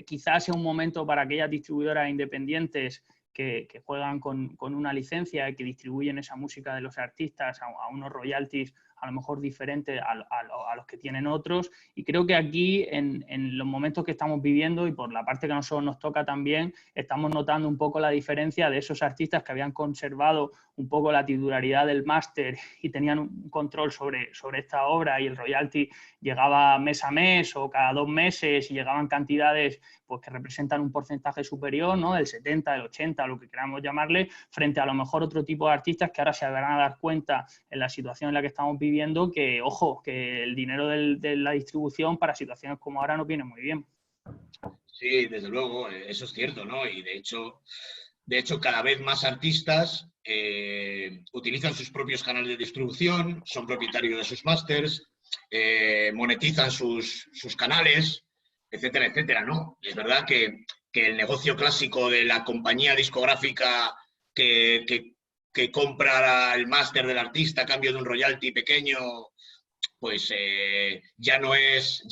quizás sea un momento para aquellas distribuidoras independientes que juegan con una licencia y que distribuyen esa música de los artistas a unos royalties a lo mejor diferentes a los que tienen otros, y creo que aquí en los momentos que estamos viviendo y por la parte que a nosotros nos toca también, estamos notando un poco la diferencia de esos artistas que habían conservado un poco la titularidad del máster y tenían un control sobre esta obra, y el royalty llegaba mes a mes o cada 2 meses y llegaban cantidades pues que representan un porcentaje superior, ¿no?, del 70, del 80, lo que queramos llamarle, frente a lo mejor otro tipo de artistas que ahora se van a dar cuenta en la situación en la que estamos viviendo que, ojo, que el dinero de la distribución para situaciones como ahora no viene muy bien. Sí, desde luego, eso es cierto, ¿no? Y de hecho cada vez más artistas utilizan sus propios canales de distribución, son propietarios de sus másters, monetizan sus canales, etcétera, etcétera, ¿no? Es verdad que el negocio clásico de la compañía discográfica que compra el máster del artista a cambio de un royalty pequeño, pues ya no es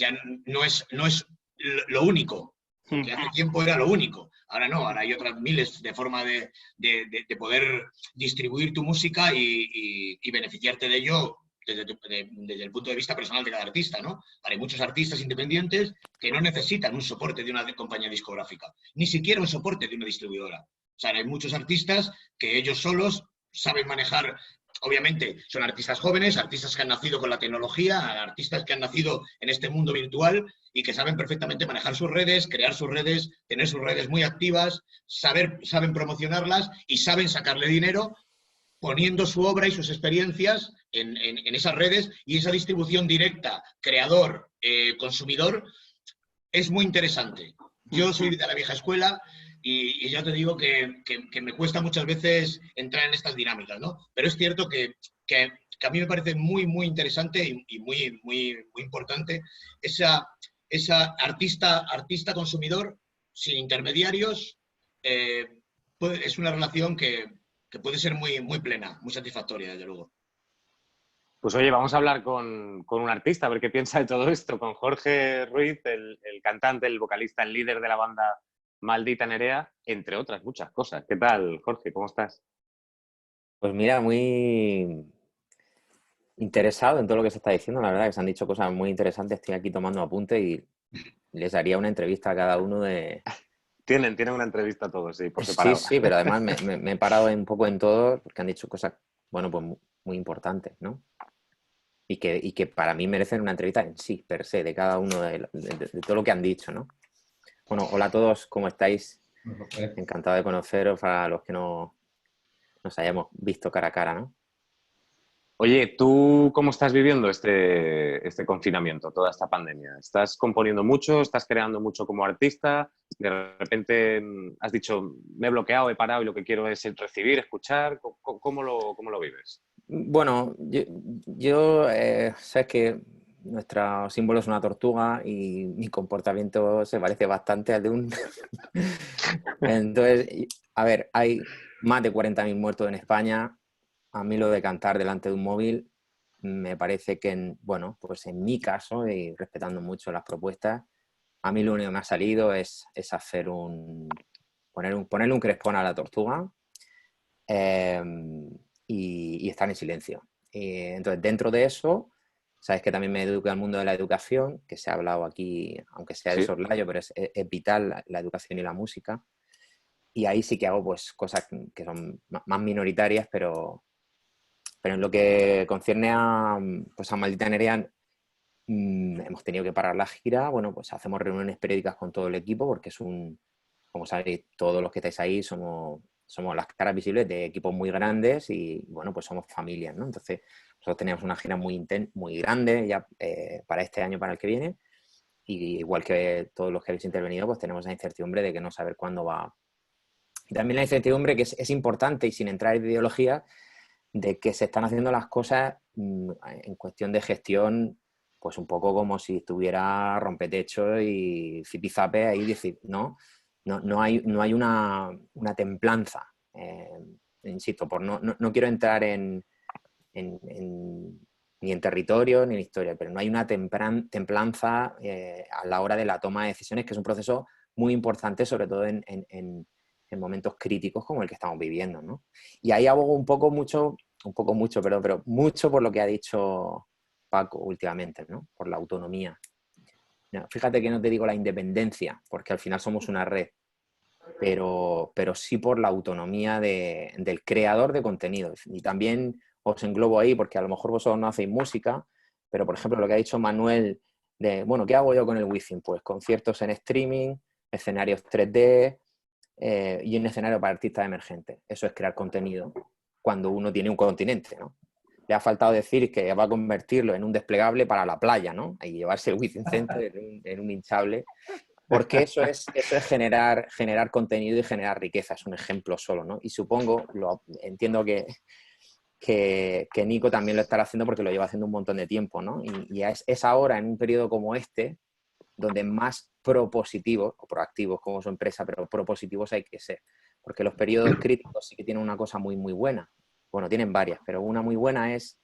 lo único. Que hace tiempo era lo único. Ahora no, ahora hay otras miles de formas de poder distribuir tu música y beneficiarte de ello desde el punto de vista personal de cada artista, ¿no? Hay muchos artistas independientes que no necesitan un soporte de una compañía discográfica, ni siquiera un soporte de una distribuidora. O sea, hay muchos artistas que ellos solos saben manejar. Obviamente son artistas jóvenes, artistas que han nacido con la tecnología, artistas que han nacido en este mundo virtual y que saben perfectamente manejar sus redes, crear sus redes, tener sus redes muy activas, saben promocionarlas y saben sacarle dinero poniendo su obra y sus experiencias en esas redes, y esa distribución directa, creador, consumidor, es muy interesante. Yo soy de la vieja escuela y ya te digo que me cuesta muchas veces entrar en estas dinámicas, ¿no? Pero es cierto que a mí me parece muy, muy interesante y muy, muy, muy importante esa artista consumidor sin intermediarios. Es una relación que puede ser muy, muy plena, muy satisfactoria, desde luego. Pues oye, vamos a hablar con un artista, a ver qué piensa de todo esto, con Jorge Ruiz, el cantante, el vocalista, el líder de la banda Maldita Nerea, entre otras muchas cosas. ¿Qué tal, Jorge? ¿Cómo estás? Pues mira, muy interesado en todo lo que se está diciendo. La verdad que se han dicho cosas muy interesantes. Estoy aquí tomando apuntes y les haría una entrevista a cada uno de... Tienen una entrevista a todos, sí, por separado. Sí, pero además me he parado un poco en todo porque han dicho cosas, bueno, pues muy importantes, ¿no? Y que para mí merecen una entrevista en sí, per se, de cada uno de todo lo que han dicho, ¿no? Bueno, hola a todos, ¿cómo estáis? Encantado de conoceros para los que no nos hayamos visto cara a cara, ¿no? Oye, ¿tú cómo estás viviendo este confinamiento, toda esta pandemia? ¿Estás componiendo mucho? ¿Estás creando mucho como artista? De repente has dicho, me he bloqueado, he parado y lo que quiero es recibir, escuchar. ¿Cómo lo vives? Bueno, sabes que nuestro símbolo es una tortuga y mi comportamiento se parece bastante al de un... Entonces, a ver, hay más de 40.000 muertos en España. A mí lo de cantar delante de un móvil me parece que, bueno, pues en mi caso, y respetando mucho las propuestas, a mí lo único que me ha salido es hacer ponerle un crespón a la tortuga y estar en silencio. Entonces, dentro de eso, sabes que también me educo al mundo de la educación, que se ha hablado aquí, aunque sea de Sí. soslayo, pero es vital la educación y la música. Y ahí sí que hago pues cosas que son más minoritarias, pero en lo que concierne pues a Maldita Nerea, hemos tenido que parar la gira. Bueno, pues hacemos reuniones periódicas con todo el equipo porque como sabéis, todos los que estáis ahí somos las caras visibles de equipos muy grandes y, bueno, pues somos familias, ¿no? Entonces, nosotros teníamos una gira muy grande ya para este año, para el que viene, y igual que todos los que habéis intervenido, pues tenemos la incertidumbre de que no saber cuándo va. Y también la incertidumbre, que es importante y sin entrar en ideología, de que se están haciendo las cosas en cuestión de gestión, pues un poco como si estuviera rompetecho y zipizape ahí, decir, no hay una templanza. Insisto, no quiero entrar ni en territorio ni en historia, pero no hay una templanza a la hora de la toma de decisiones, que es un proceso muy importante, sobre todo en momentos críticos como el que estamos viviendo, ¿no? Y ahí abogo mucho por lo que ha dicho Paco últimamente, ¿no? Por la autonomía. No, fíjate que no te digo la independencia, porque al final somos una red, pero sí por la autonomía del creador de contenidos. Y también os englobo ahí, porque a lo mejor vosotros no hacéis música, pero por ejemplo lo que ha dicho Manuel de, bueno, ¿qué hago yo con el Wi-Fi? Pues conciertos en streaming, escenarios 3D, y un escenario para artistas emergentes. Eso es crear contenido cuando uno tiene un continente, ¿no? Le ha faltado decir que va a convertirlo en un desplegable para la playa, ¿no? Y llevarse el Within Center en un hinchable. Porque eso es generar contenido y generar riqueza. Es un ejemplo solo, ¿no? Y supongo, entiendo que Nico también lo estará haciendo porque lo lleva haciendo un montón de tiempo, ¿no? Y es ahora, en un periodo como este, donde más propositivos, o proactivos como su empresa, pero propositivos hay que ser. Porque los periodos críticos sí que tienen una cosa muy, muy buena. Bueno, tienen varias, pero una muy buena es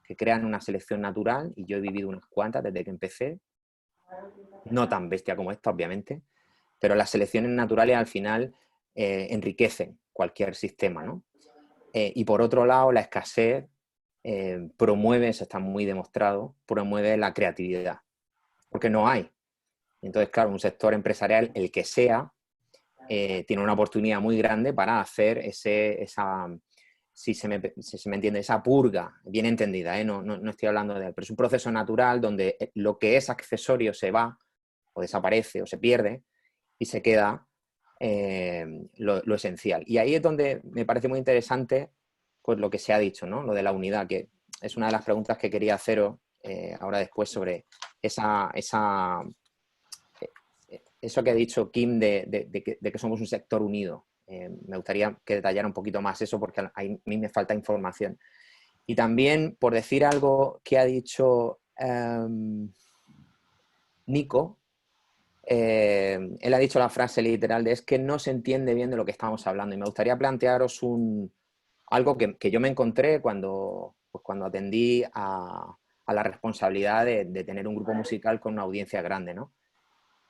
que crean una selección natural, y yo he vivido unas cuantas desde que empecé, no tan bestia como esta, obviamente, pero las selecciones naturales al final enriquecen cualquier sistema, ¿no? Y por otro lado, la escasez promueve, eso está muy demostrado, promueve la creatividad, porque no hay. Entonces, claro, un sector empresarial, el que sea, tiene una oportunidad muy grande para hacer esa, si se me entiende, esa purga, bien entendida, no estoy hablando de... Pero es un proceso natural donde lo que es accesorio se va, o desaparece, o se pierde, y se queda lo esencial. Y ahí es donde me parece muy interesante pues lo que se ha dicho, ¿no? Lo de la unidad, que es una de las preguntas que quería haceros ahora después sobre eso que ha dicho Kim de que somos un sector unido. Me gustaría que detallara un poquito más eso porque a mí me falta información. Y también, por decir algo que ha dicho Nico, él ha dicho la frase literal de es que no se entiende bien de lo que estamos hablando. Y me gustaría plantearos algo que yo me encontré cuando atendí a la responsabilidad de tener un grupo musical con una audiencia grande, ¿no?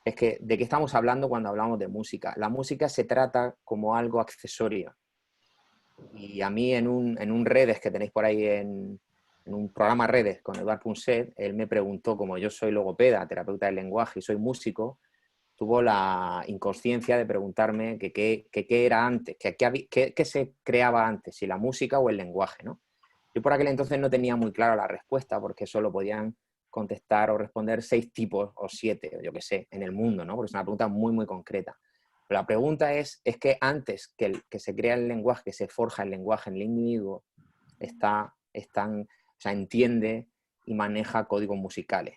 Es que, ¿de qué estamos hablando cuando hablamos de música? La música se trata como algo accesorio. Y a mí en un Redes que tenéis por ahí, en un programa Redes con Eduard Punset, él me preguntó, como yo soy logopeda, terapeuta del lenguaje y soy músico, tuvo la inconsciencia de preguntarme qué era antes, qué se creaba antes, si la música o el lenguaje, ¿no? Yo por aquel entonces no tenía muy clara la respuesta porque solo podían contestar o responder 6 tipos o 7, yo qué sé, en el mundo, ¿no? Porque es una pregunta muy, muy concreta. Pero la pregunta es que antes que se crea el lenguaje, que se forja el lenguaje en el individuo, entiende y maneja códigos musicales.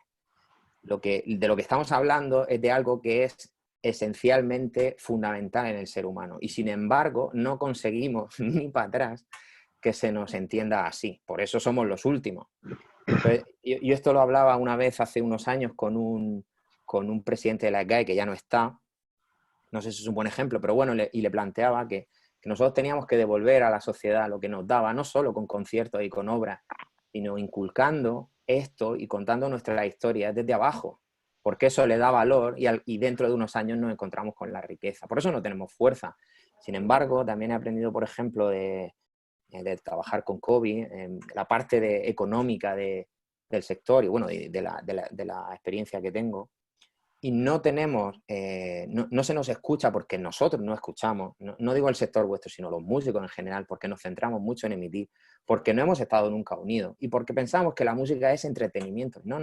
De lo que estamos hablando es de algo que es esencialmente fundamental en el ser humano. Y sin embargo, no conseguimos ni para atrás que se nos entienda así. Por eso somos los últimos. Entonces, yo esto lo hablaba una vez hace unos años con un presidente de la SGAE que ya no está. No sé si es un buen ejemplo, pero bueno, y le planteaba que nosotros teníamos que devolver a la sociedad lo que nos daba, no solo con conciertos y con obras, sino inculcando esto y contando nuestra historia desde abajo, porque eso le da valor y dentro de unos años nos encontramos con la riqueza. Por eso no tenemos fuerza. Sin embargo, también he aprendido, por ejemplo, de trabajar con Kobe, en la parte económica del sector y bueno, de la experiencia que tengo. Y no tenemos, no se nos escucha porque nosotros no escuchamos, no digo el sector vuestro, sino los músicos en general, porque nos centramos mucho en emitir, porque no hemos estado nunca unidos y porque pensamos que la música es entretenimiento. No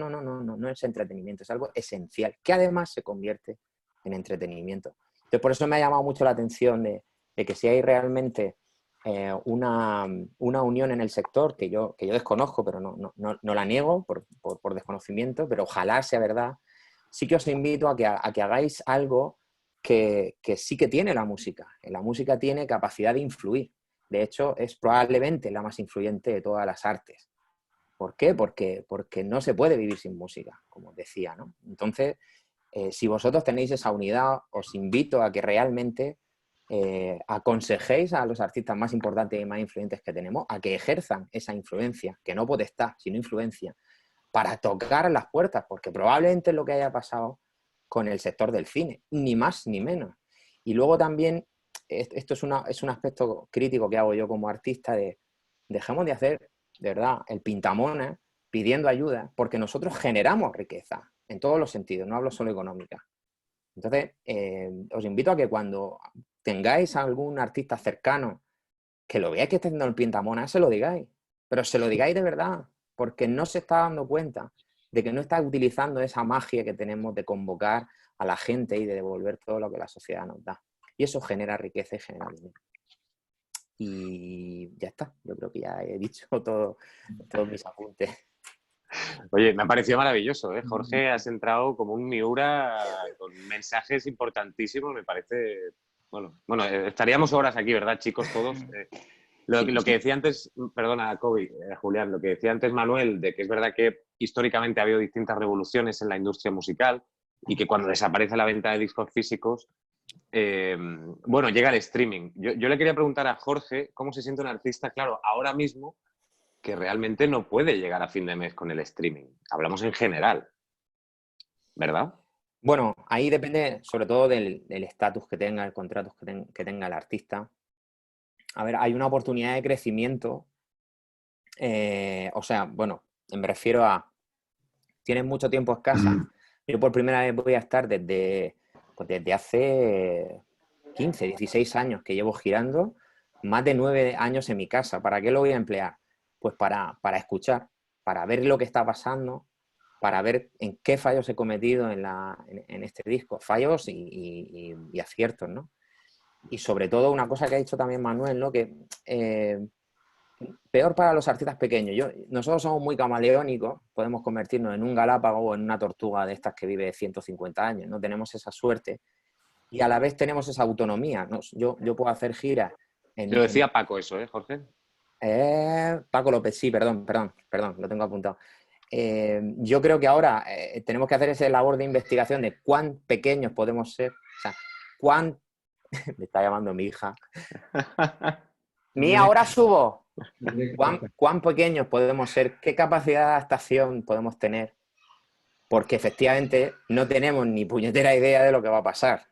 es entretenimiento, es algo esencial, que además se convierte en entretenimiento. Entonces, por eso me ha llamado mucho la atención de que si hay realmente una unión en el sector, que yo desconozco, pero no la niego por desconocimiento, pero ojalá sea verdad. Sí que os invito a que hagáis algo que sí que tiene la música. La música tiene capacidad de influir. De hecho, es probablemente la más influyente de todas las artes. ¿Por qué? Porque no se puede vivir sin música, como os decía, ¿no? Entonces, si vosotros tenéis esa unidad, os invito a que realmente aconsejéis a los artistas más importantes y más influyentes que tenemos a que ejerzan esa influencia, que no potestad, sino influencia, para tocar las puertas, porque probablemente es lo que haya pasado con el sector del cine, ni más ni menos. Y luego también, esto es un aspecto crítico que hago yo como artista, de dejemos de hacer, de verdad, el pintamonas pidiendo ayuda, porque nosotros generamos riqueza, en todos los sentidos, no hablo solo económica. Entonces, os invito a que cuando tengáis a algún artista cercano que lo veáis que está haciendo el pintamonas, se lo digáis, pero se lo digáis de verdad, porque no se está dando cuenta de que no está utilizando esa magia que tenemos de convocar a la gente y de devolver todo lo que la sociedad nos da. Y eso genera riqueza y genera dinero. Y ya está, yo creo que ya he dicho todos mis apuntes. Oye, me ha parecido maravilloso, ¿eh? Jorge, has entrado como un Miura con mensajes importantísimos, me parece... Bueno, estaríamos horas aquí, ¿verdad, chicos, todos? Lo que decía antes, perdona, Kobe, Julián, lo que decía antes Manuel, de que es verdad que históricamente ha habido distintas revoluciones en la industria musical y que cuando desaparece la venta de discos físicos, llega el streaming. Yo le quería preguntar a Jorge cómo se siente un artista, claro, ahora mismo, que realmente no puede llegar a fin de mes con el streaming. Hablamos en general, ¿verdad? Bueno, ahí depende sobre todo del estatus que tenga, el contrato que tenga el artista. A ver, hay una oportunidad de crecimiento. Me refiero a... Tienes mucho tiempo escasa. Yo por primera vez voy a estar desde hace 15, 16 años que llevo girando, más de 9 años en mi casa. ¿Para qué lo voy a emplear? Pues para escuchar, para ver lo que está pasando, para ver en qué fallos he cometido en este disco. Fallos y aciertos, ¿no? Y sobre todo una cosa que ha dicho también Manuel, ¿no? Que peor para los artistas pequeños. Nosotros somos muy camaleónicos, podemos convertirnos en un galápago o en una tortuga de estas que vive 150 años, ¿no? Tenemos esa suerte y a la vez tenemos esa autonomía, ¿no? Yo puedo hacer giras. Lo decía Paco eso, ¿eh, Jorge? Paco López, sí, perdón, lo tengo apuntado. Yo creo que ahora tenemos que hacer esa labor de investigación de cuán pequeños podemos ser, o sea, me está llamando mi hija. Mía, ahora subo. ¿Cuán pequeños podemos ser? ¿Qué capacidad de adaptación podemos tener? Porque efectivamente no tenemos ni puñetera idea de lo que va a pasar.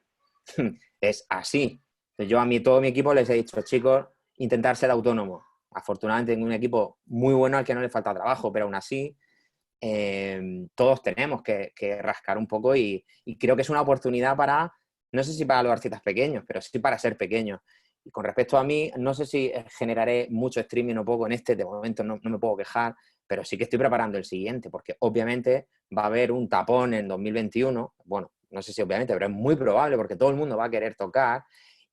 Es así. Yo todo mi equipo les he dicho, chicos, intentar ser autónomos. Afortunadamente tengo un equipo muy bueno al que no le falta trabajo, pero aún así todos tenemos que rascar un poco y creo que es una oportunidad para, no sé si para los artistas pequeños, pero sí para ser pequeños. Y con respecto a mí, no sé si generaré mucho streaming o poco en de momento no me puedo quejar, pero sí que estoy preparando el siguiente, porque obviamente va a haber un tapón en 2021, bueno, no sé si obviamente, pero es muy probable porque todo el mundo va a querer tocar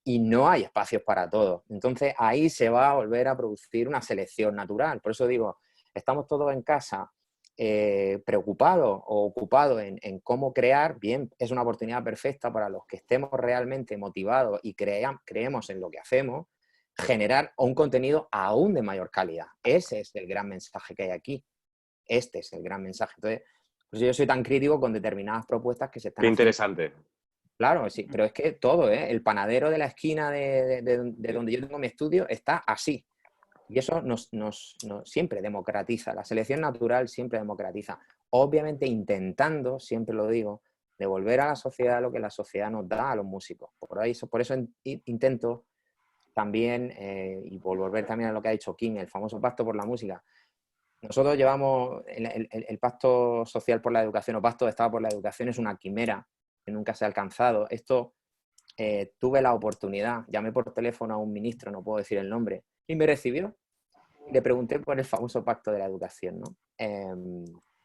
y no hay espacios para todos. Entonces ahí se va a volver a producir una selección natural. Por eso digo, estamos todos en casa preocupados o ocupados en cómo crear. Bien, es una oportunidad perfecta para los que estemos realmente motivados y creemos en lo que hacemos, generar un contenido aún de mayor calidad. Ese es el gran mensaje que hay aquí. Este es el gran mensaje. Entonces, pues yo soy tan crítico con determinadas propuestas que se están Qué haciendo. interesante. Claro, sí, pero es que todo, el panadero de la esquina de donde yo tengo mi estudio está así. Y eso nos siempre democratiza. La selección natural siempre democratiza. Obviamente intentando, siempre lo digo, devolver a la sociedad lo que la sociedad nos da a los músicos. Por eso intento también, y por volver también a lo que ha dicho King, el famoso pacto por la música. Nosotros llevamos el pacto social por la educación o pacto de Estado por la educación es una quimera que nunca se ha alcanzado. Esto tuve la oportunidad, llamé por teléfono a un ministro, no puedo decir el nombre, y me recibió. Le pregunté por el famoso pacto de la educación, ¿no?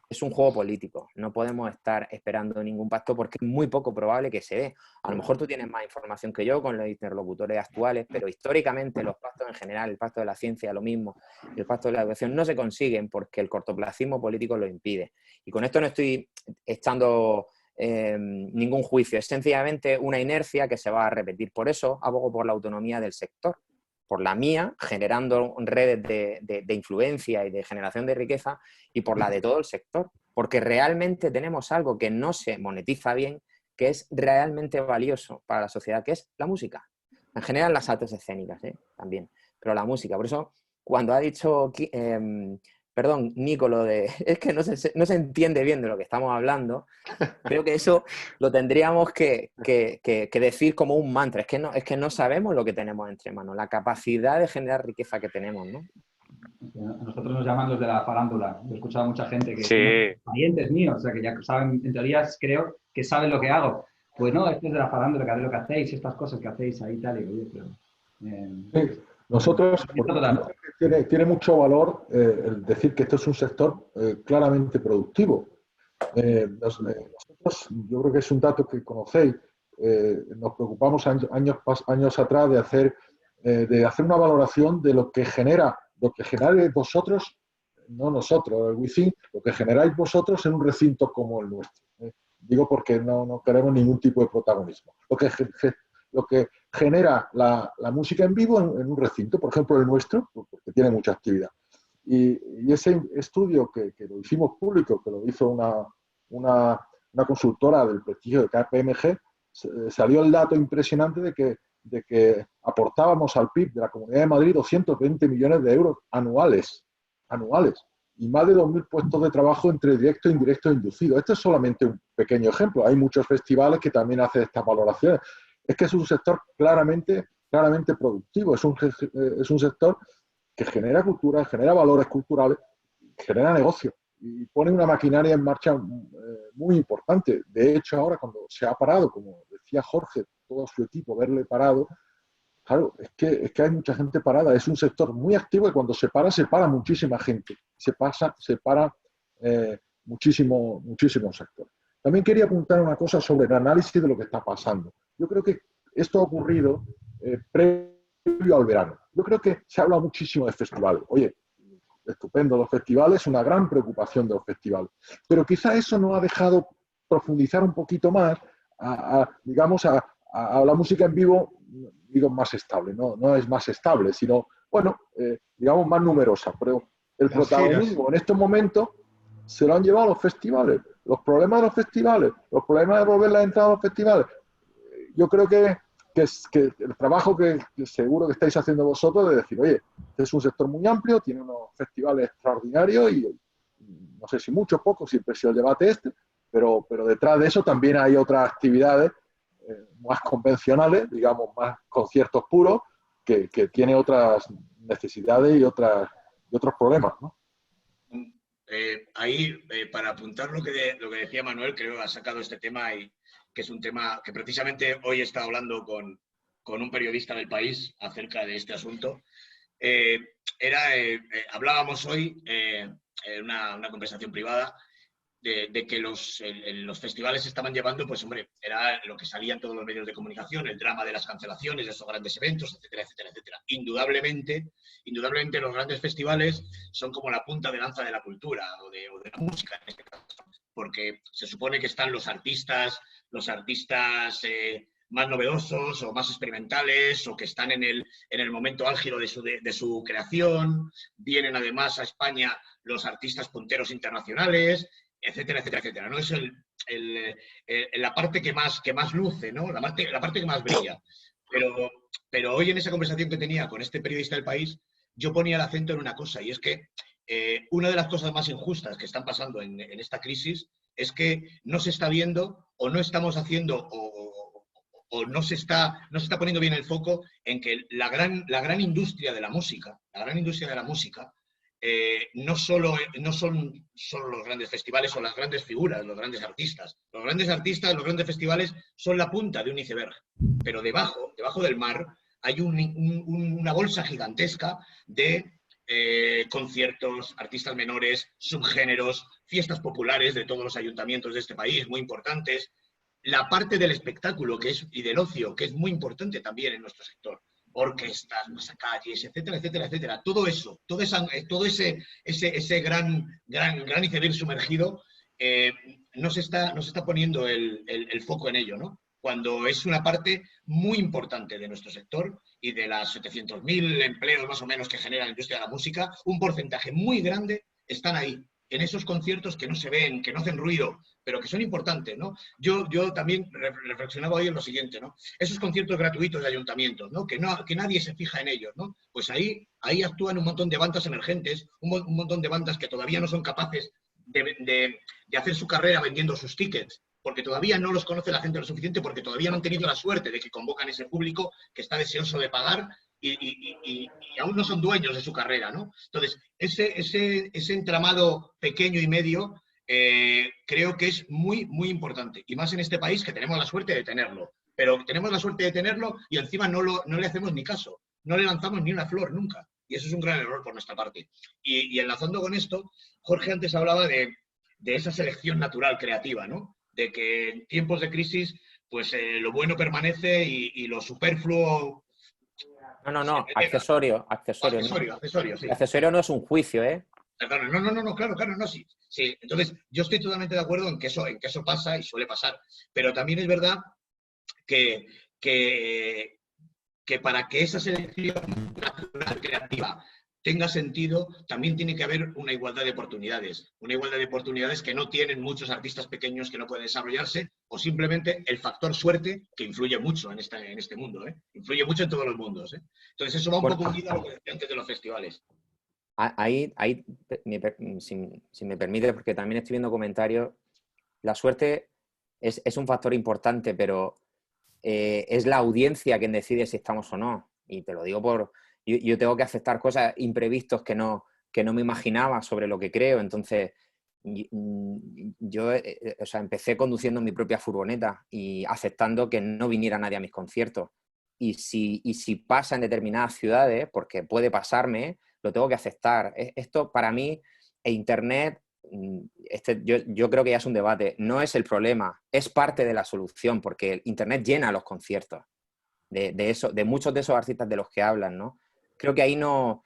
Es un juego político, no podemos estar esperando ningún pacto porque es muy poco probable que se dé. A lo mejor tú tienes más información que yo con los interlocutores actuales, pero históricamente los pactos en general, el pacto de la ciencia, lo mismo, el pacto de la educación, no se consiguen porque el cortoplacismo político lo impide. Y con esto no estoy echando ningún juicio, es sencillamente una inercia que se va a repetir. Por eso abogo por la autonomía del sector, por la mía, generando redes de influencia y de generación de riqueza, y por la de todo el sector, porque realmente tenemos algo que no se monetiza bien, que es realmente valioso para la sociedad, que es la música. En general las artes escénicas, también, pero la música. Por eso, cuando ha dicho, perdón, Nico, es que no se entiende bien de lo que estamos hablando, creo que eso lo tendríamos que decir como un mantra. Es que no sabemos lo que tenemos entre manos, la capacidad de generar riqueza que tenemos, ¿no? A nosotros nos llaman los de la farándula. He escuchado a mucha gente que Sí. son parientes míos, o sea, que ya saben, en teoría creo que saben lo que hago. Pues no, esto es de la farándula, que lo que hacéis, estas cosas que hacéis ahí tal, y oye, pero... Sí, nosotros, tiene mucho valor el decir que esto es un sector claramente productivo. Nosotros, yo creo que es un dato que conocéis, nos preocupamos años atrás de hacer una valoración de lo que generáis vosotros, no nosotros, el Within, lo que generáis vosotros en un recinto como el nuestro. Digo porque no queremos ningún tipo de protagonismo. Lo que genera la música en vivo en un recinto, por ejemplo el nuestro, porque tiene mucha actividad. Y ese estudio que lo hicimos público, que lo hizo una consultora del prestigio de KPMG, salió el dato impresionante de que aportábamos al PIB de la Comunidad de Madrid 220 millones de euros anuales, y más de 2.000 puestos de trabajo entre directo, indirecto e inducido. Este es solamente un pequeño ejemplo. Hay muchos festivales que también hacen estas valoraciones. Es que es un sector claramente productivo, es un sector que genera cultura, genera valores culturales, genera negocio y pone una maquinaria en marcha muy importante. De hecho, ahora cuando se ha parado, como decía Jorge, todo su equipo, verle parado, claro, es que hay mucha gente parada. Es un sector muy activo y cuando se para muchísima gente. Se para muchísimo sector. También quería apuntar una cosa sobre el análisis de lo que está pasando. Yo creo que esto ha ocurrido previo al verano. Yo creo que se habla muchísimo de festivales. Oye, estupendo los festivales, una gran preocupación de los festivales. Pero quizá eso no ha dejado profundizar un poquito más digamos, a la música en vivo, digo, más estable. No es más estable, sino, bueno, digamos, más numerosa. Pero el protagonismo en estos momentos se lo han llevado los festivales. Los problemas de los festivales, los problemas de volver la entrada a los festivales. Yo creo que el trabajo que seguro que estáis haciendo vosotros de decir, oye, este es un sector muy amplio, tiene unos festivales extraordinarios y no sé si mucho, poco, siempre ha sido el debate pero detrás de eso también hay otras actividades más convencionales, digamos, más conciertos puros, que tiene otras necesidades y otros problemas, ¿no? Ahí, para apuntar lo que decía Manuel, creo que ha sacado este tema y que es un tema que precisamente hoy he estado hablando con un periodista del País acerca de este asunto. Hablábamos hoy en una conversación privada de que los festivales se estaban llevando, pues hombre, era lo que salía en todos los medios de comunicación, el drama de las cancelaciones de esos grandes eventos, etcétera, etcétera, etcétera. Indudablemente los grandes festivales son como la punta de lanza de la cultura o de la música en este caso, porque se supone que están los artistas más novedosos o más experimentales o que están en el momento álgido de su creación. Vienen además a España los artistas punteros internacionales, etcétera, etcétera, etcétera. ¿No? Es la parte que más luce, ¿no? La parte que más brilla. Pero hoy en esa conversación que tenía con este periodista del País, yo ponía el acento en una cosa, y es que una de las cosas más injustas que están pasando en esta crisis es que no se está viendo o no estamos haciendo o no se está poniendo bien el foco en que la gran industria de la música, no son solo los grandes festivales o las grandes figuras, los grandes artistas. Los grandes festivales son la punta de un iceberg, pero debajo del mar hay una bolsa gigantesca de conciertos, artistas menores, subgéneros, fiestas populares de todos los ayuntamientos de este país, muy importantes. La parte del espectáculo y del ocio, que es muy importante también en nuestro sector. Orquestas, pasacalles, etcétera, etcétera, etcétera. Todo ese gran iceberg sumergido, no se está poniendo el foco en ello, ¿no? Cuando es una parte muy importante de nuestro sector y de las 700.000 empleos más o menos que genera la industria de la música, un porcentaje muy grande están ahí, en esos conciertos que no se ven, que no hacen ruido, pero que son importantes, ¿no? Yo también reflexionaba hoy en lo siguiente, ¿no? Esos conciertos gratuitos de ayuntamientos, ¿no? Que nadie se fija en ellos, ¿no? Pues ahí actúan un montón de bandas emergentes, un montón de bandas que todavía no son capaces de hacer su carrera vendiendo sus tickets, porque todavía no los conoce la gente lo suficiente, porque todavía no han tenido la suerte de que convocan ese público que está deseoso de pagar y aún no son dueños de su carrera, ¿no? Entonces, ese entramado pequeño y medio creo que es muy, muy importante. Y más en este país que tenemos la suerte de tenerlo. Pero tenemos la suerte de tenerlo y encima no le hacemos ni caso. No le lanzamos ni una flor nunca. Y eso es un gran error por nuestra parte. Y enlazando con esto, Jorge antes hablaba de esa selección natural creativa, ¿no? De que en tiempos de crisis, pues lo bueno permanece y lo superfluo... No, accesorio, sí. Accesorio no es un juicio, ¿eh? Perdón, no, claro, no, sí. Entonces, yo estoy totalmente de acuerdo en que eso pasa y suele pasar, pero también es verdad que para que esa selección natural creativa tenga sentido, también tiene que haber una igualdad de oportunidades que no tienen muchos artistas pequeños que no pueden desarrollarse, o simplemente el factor suerte, que influye mucho en este mundo, ¿eh? Influye mucho en todos los mundos, ¿eh? Entonces eso va un poco unido a lo que decía antes de los festivales. Ahí si me permite, porque también estoy viendo comentarios, la suerte es un factor importante, pero es la audiencia quien decide si estamos o no. Y te lo digo yo tengo que aceptar cosas imprevistos que no me imaginaba sobre lo que creo. Entonces, yo empecé conduciendo mi propia furgoneta y aceptando que no viniera nadie a mis conciertos. Y si pasa en determinadas ciudades, porque puede pasarme, lo tengo que aceptar. Esto para mí, Internet, yo creo que ya es un debate. No es el problema, es parte de la solución, porque Internet llena los conciertos de muchos de esos artistas de los que hablan, ¿no? Creo que ahí no... O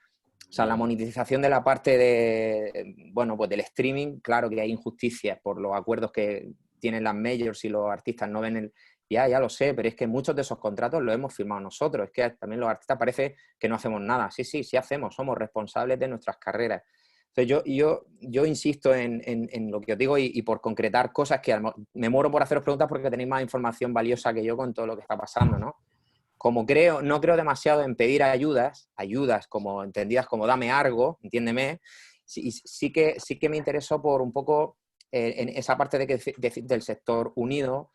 sea, la monetización de la parte del streaming, claro que hay injusticias por los acuerdos que tienen las majors y los artistas no ven Ya lo sé, pero es que muchos de esos contratos los hemos firmado nosotros. Es que también los artistas parece que no hacemos nada. Sí hacemos, somos responsables de nuestras carreras. Entonces yo insisto en lo que os digo y por concretar cosas que me muero por haceros preguntas porque tenéis más información valiosa que yo con todo lo que está pasando, ¿no? Como no creo demasiado en pedir ayudas como entendidas como dame algo, entiéndeme, sí que me interesó por un poco en esa parte del sector unido,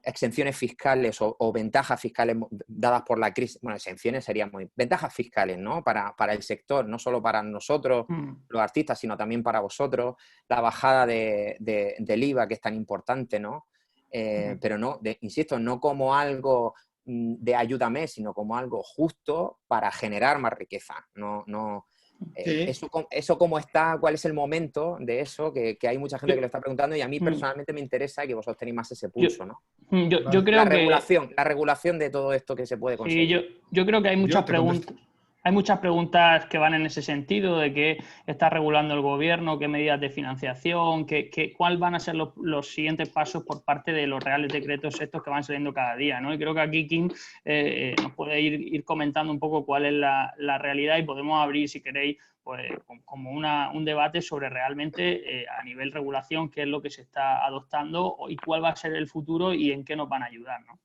exenciones fiscales o ventajas fiscales dadas por la crisis. Bueno, exenciones serían ventajas fiscales, ¿no? Para el sector, no solo para nosotros, los artistas, sino también para vosotros, la bajada del IVA, que es tan importante, ¿no? Pero no, insisto, no como algo de ayúdame, sino como algo justo para generar más riqueza. No Sí. Eso cómo está, cuál es el momento de eso, que hay mucha gente que lo está preguntando y a mí personalmente me interesa que vosotros tenéis más ese pulso, ¿no? Yo creo La regulación de todo esto que se puede conseguir. Sí, yo creo que hay muchas preguntas. Hay muchas preguntas que van en ese sentido, de qué está regulando el gobierno, qué medidas de financiación, cuáles van a ser los siguientes pasos por parte de los reales decretos estos que van saliendo cada día, ¿no? Y creo que aquí Kim nos puede ir comentando un poco cuál es la realidad y podemos abrir, si queréis, pues como un debate sobre realmente a nivel regulación qué es lo que se está adoptando y cuál va a ser el futuro y en qué nos van a ayudar, ¿no?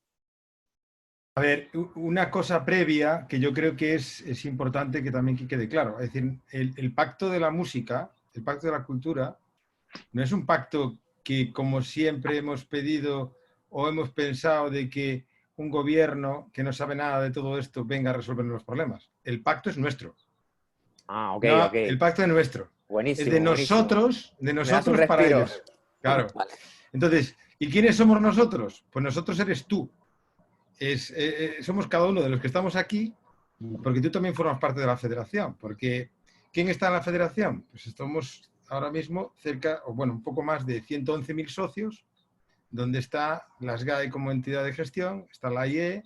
A ver, una cosa previa que yo creo que es importante que también quede claro. Es decir, el pacto de la música, el pacto de la cultura, no es un pacto que, como siempre hemos pedido o hemos pensado de que un gobierno que no sabe nada de todo esto venga a resolver los problemas. El pacto es nuestro. Ah, ok, No, ok. el pacto es nuestro. Buenísimo. Es de nosotros para ellos. Claro. Vale. Entonces, ¿y quiénes somos nosotros? Pues nosotros eres tú. Somos cada uno de los que estamos aquí, porque tú también formas parte de la federación. Porque ¿quién está en la federación? Pues estamos ahora mismo cerca, o bueno, un poco más de 111.000 socios, donde está la SGAE como entidad de gestión, está la IE,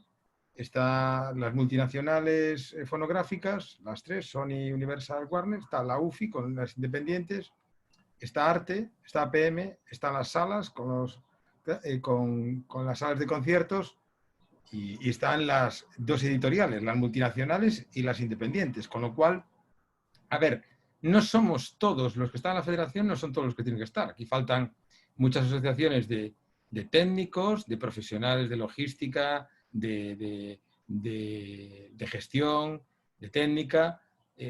están las multinacionales fonográficas, las tres, Sony, Universal, Warner, está la UFI con las independientes, está Arte, está APM, están las salas con las salas de conciertos, y están las dos editoriales, las multinacionales y las independientes. Con lo cual, a ver, no somos todos los que están en la federación, no son todos los que tienen que estar. Aquí faltan muchas asociaciones de técnicos, de profesionales de logística, de gestión, de técnica.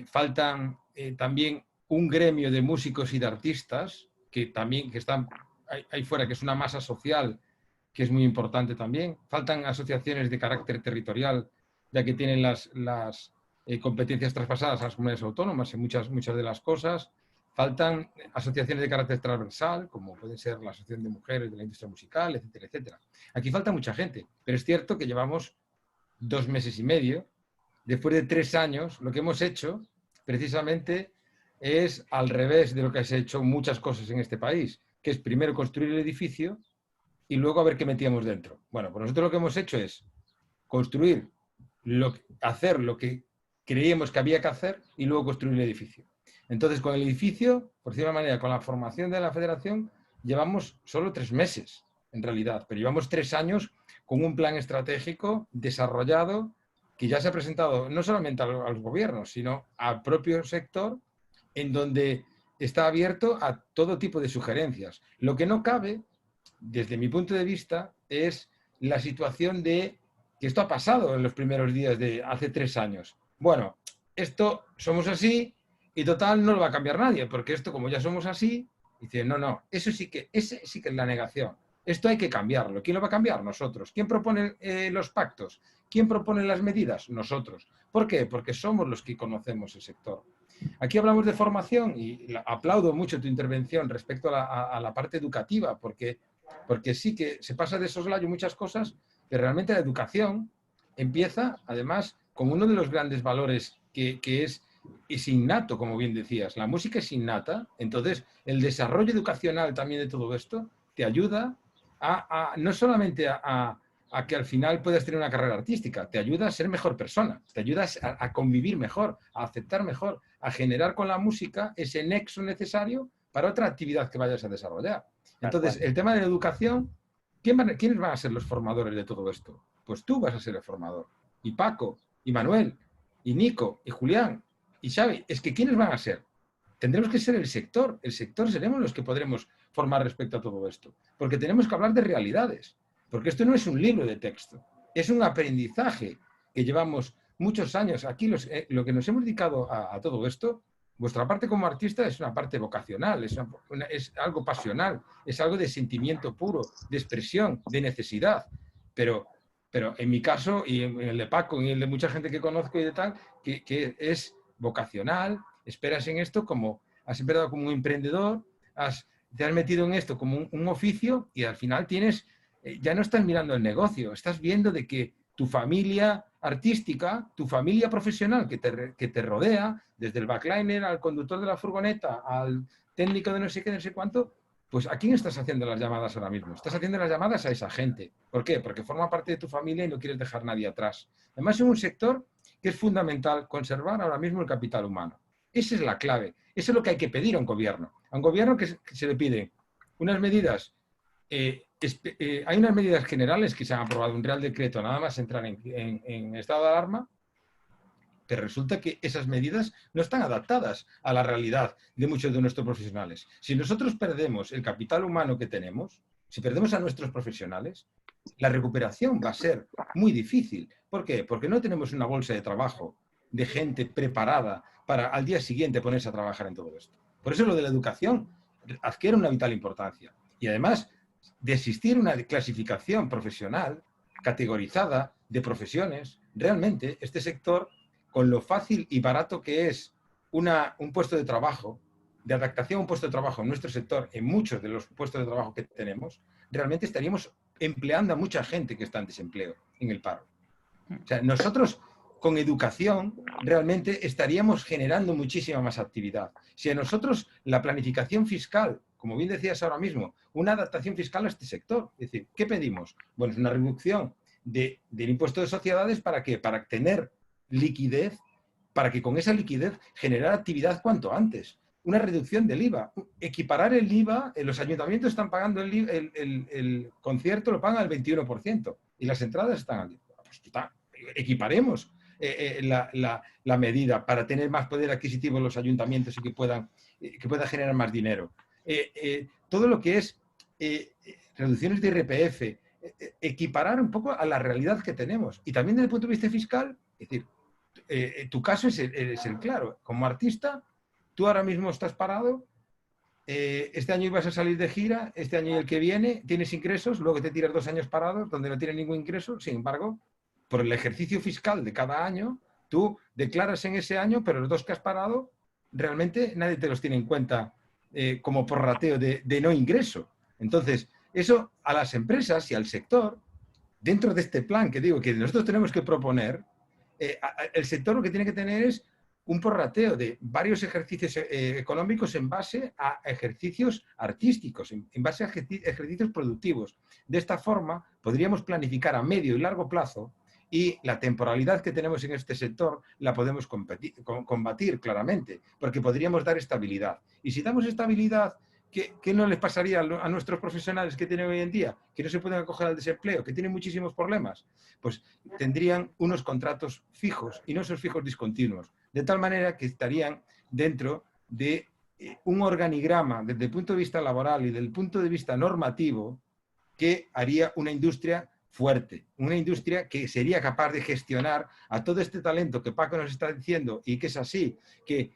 Faltan también un gremio de músicos y de artistas que están ahí fuera, que es una masa social que es muy importante también. Faltan asociaciones de carácter territorial, ya que tienen las competencias traspasadas a las comunidades autónomas en muchas de las cosas. Faltan asociaciones de carácter transversal, como puede ser la Asociación de Mujeres de la Industria Musical, etcétera, etcétera. Aquí falta mucha gente, pero es cierto que llevamos 2 meses y medio. Después de 3 años, lo que hemos hecho precisamente es al revés de lo que se ha hecho muchas cosas en este país, que es primero construir el edificio y luego a ver qué metíamos dentro. Bueno, pues nosotros lo que hemos hecho es construir, hacer lo que creíamos que había que hacer y luego construir el edificio. Entonces, con el edificio, por decirlo de una manera, con la formación de la federación, llevamos solo 3 meses, en realidad, pero llevamos 3 años con un plan estratégico desarrollado que ya se ha presentado no solamente a los gobiernos, sino al propio sector, en donde está abierto a todo tipo de sugerencias. Lo que no cabe, desde mi punto de vista, es la situación de que esto ha pasado en los primeros días de hace 3 años. Bueno, esto somos así y total no lo va a cambiar nadie, porque esto como ya somos así, dice, no, ese sí que es la negación. Esto hay que cambiarlo. ¿Quién lo va a cambiar? Nosotros. ¿Quién propone los pactos? ¿Quién propone las medidas? Nosotros. ¿Por qué? Porque somos los que conocemos el sector. Aquí hablamos de formación y aplaudo mucho tu intervención respecto a la parte educativa, porque sí que se pasa de soslayo muchas cosas, pero realmente la educación empieza, además, como uno de los grandes valores que es innato, como bien decías. La música es innata, entonces el desarrollo educacional también de todo esto te ayuda no solamente a que al final puedas tener una carrera artística, te ayuda a ser mejor persona, te ayuda a convivir mejor, a aceptar mejor, a generar con la música ese nexo necesario para otra actividad que vayas a desarrollar. Entonces, el tema de la educación, ¿quiénes van a ser los formadores de todo esto? Pues tú vas a ser el formador, y Paco, y Manuel, y Nico, y Julián, y Xavi. Es que ¿quiénes van a ser? Tendremos que ser el sector seremos los que podremos formar respecto a todo esto, porque tenemos que hablar de realidades, porque esto no es un libro de texto, es un aprendizaje que llevamos muchos años. Aquí lo que nos hemos dedicado a todo esto, vuestra parte como artista es una parte vocacional, es algo pasional, es algo de sentimiento puro, de expresión, de necesidad, pero en mi caso y en el de Paco y en el de mucha gente que conozco y de tal, que es vocacional, esperas en esto has empezado como un emprendedor, te has metido en esto como un oficio y al final ya no estás mirando el negocio, estás viendo de que tu familia artística, tu familia profesional que te rodea, desde el backliner al conductor de la furgoneta, al técnico de no sé qué, no sé cuánto, pues ¿a quién estás haciendo las llamadas ahora mismo? Estás haciendo las llamadas a esa gente. ¿Por qué? Porque forma parte de tu familia y no quieres dejar a nadie atrás. Además, es un sector que es fundamental conservar ahora mismo el capital humano. Esa es la clave. Eso es lo que hay que pedir a un gobierno. A un gobierno que se le pide unas medidas. Hay unas medidas generales que se han aprobado, un real decreto, nada más entrar en estado de alarma, que resulta que esas medidas no están adaptadas a la realidad de muchos de nuestros profesionales. Si nosotros perdemos el capital humano que tenemos, si perdemos a nuestros profesionales, la recuperación va a ser muy difícil. ¿Por qué? Porque no tenemos una bolsa de trabajo de gente preparada para al día siguiente ponerse a trabajar en todo esto. Por eso lo de la educación adquiere una vital importancia. Y además, de existir una clasificación profesional categorizada de profesiones, realmente este sector, con lo fácil y barato que es un puesto de trabajo, de adaptación a un puesto de trabajo en nuestro sector, en muchos de los puestos de trabajo que tenemos, realmente estaríamos empleando a mucha gente que está en desempleo, en el paro. O sea, nosotros con educación realmente estaríamos generando muchísima más actividad. Si a nosotros la planificación fiscal, como bien decías ahora mismo, una adaptación fiscal a este sector, es decir, ¿qué pedimos? Bueno, es una reducción del impuesto de sociedades, ¿para qué? Para tener liquidez, para que con esa liquidez generar actividad cuanto antes. Una reducción del IVA. Equiparar el IVA, los ayuntamientos están pagando el concierto, lo pagan al 21%, y las entradas están al 10%. Pues equiparemos la medida para tener más poder adquisitivo en los ayuntamientos y que puedan generar más dinero. Todo lo que es reducciones de IRPF, equiparar un poco a la realidad que tenemos. Y también desde el punto de vista fiscal, es decir, tu caso es el claro. Como artista, tú ahora mismo estás parado, este año ibas a salir de gira, este año y el que viene tienes ingresos, luego te tiras 2 años parados donde no tienes ningún ingreso. Sin embargo, por el ejercicio fiscal de cada año, tú declaras en ese año, pero los 2 que has parado, realmente nadie te los tiene en cuenta como prorrateo de no ingreso. Entonces, eso a las empresas y al sector, dentro de este plan que digo que nosotros tenemos que proponer, el sector lo que tiene que tener es un prorrateo de varios ejercicios económicos en base a ejercicios artísticos, en base a ejercicios productivos. De esta forma, podríamos planificar a medio y largo plazo, y la temporalidad que tenemos en este sector la podemos combatir claramente, porque podríamos dar estabilidad. Y si damos estabilidad, ¿qué no les pasaría a nuestros profesionales que tienen hoy en día? Que no se pueden acoger al desempleo, que tienen muchísimos problemas. Pues tendrían unos contratos fijos y no esos fijos discontinuos. De tal manera que estarían dentro de un organigrama desde el punto de vista laboral y desde el punto de vista normativo que haría una industria fuerte, una industria que sería capaz de gestionar a todo este talento que Paco nos está diciendo y que es así, que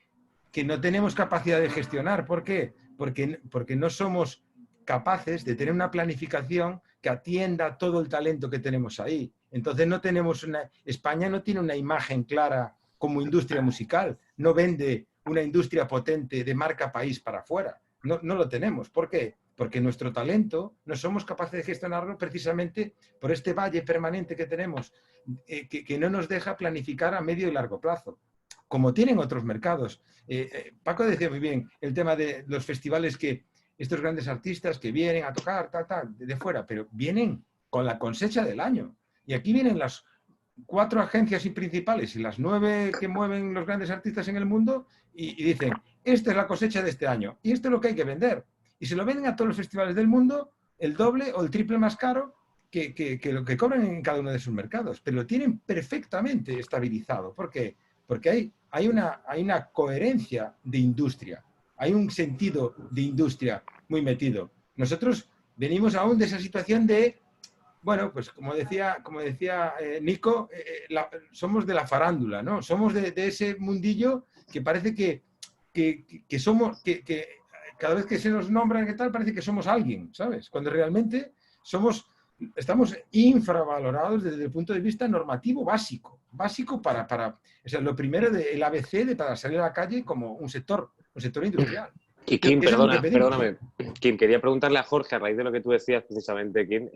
no tenemos capacidad de gestionar. ¿Por qué? Porque no somos capaces de tener una planificación que atienda todo el talento que tenemos ahí. Entonces España no tiene una imagen clara como industria musical, no vende una industria potente de marca país para afuera. No lo tenemos. ¿Por qué? Porque nuestro talento no somos capaces de gestionarlo precisamente por este valle permanente que tenemos, que no nos deja planificar a medio y largo plazo, como tienen otros mercados. Paco decía muy bien el tema de los festivales, que estos grandes artistas que vienen a tocar, de fuera, pero vienen con la cosecha del año. Y aquí vienen las 4 agencias principales y las 9 que mueven los grandes artistas en el mundo y dicen, esta es la cosecha de este año y esto es lo que hay que vender. Y se lo venden a todos los festivales del mundo el doble o el triple más caro que lo que cobran en cada uno de sus mercados. Pero lo tienen perfectamente estabilizado. ¿Por qué? Porque hay una coherencia de industria, hay un sentido de industria muy metido. Nosotros venimos aún de esa situación de, bueno, pues como decía Nico, somos de la farándula, ¿no? Somos de ese mundillo que parece que somos, que cada vez que se nos nombra y tal, parece que somos alguien, ¿sabes? Cuando realmente estamos infravalorados desde el punto de vista normativo básico para o sea, lo primero del ABC para salir a la calle como un sector industrial. Y Kim, perdóname, Kim, quería preguntarle a Jorge, a raíz de lo que tú decías precisamente, Kim,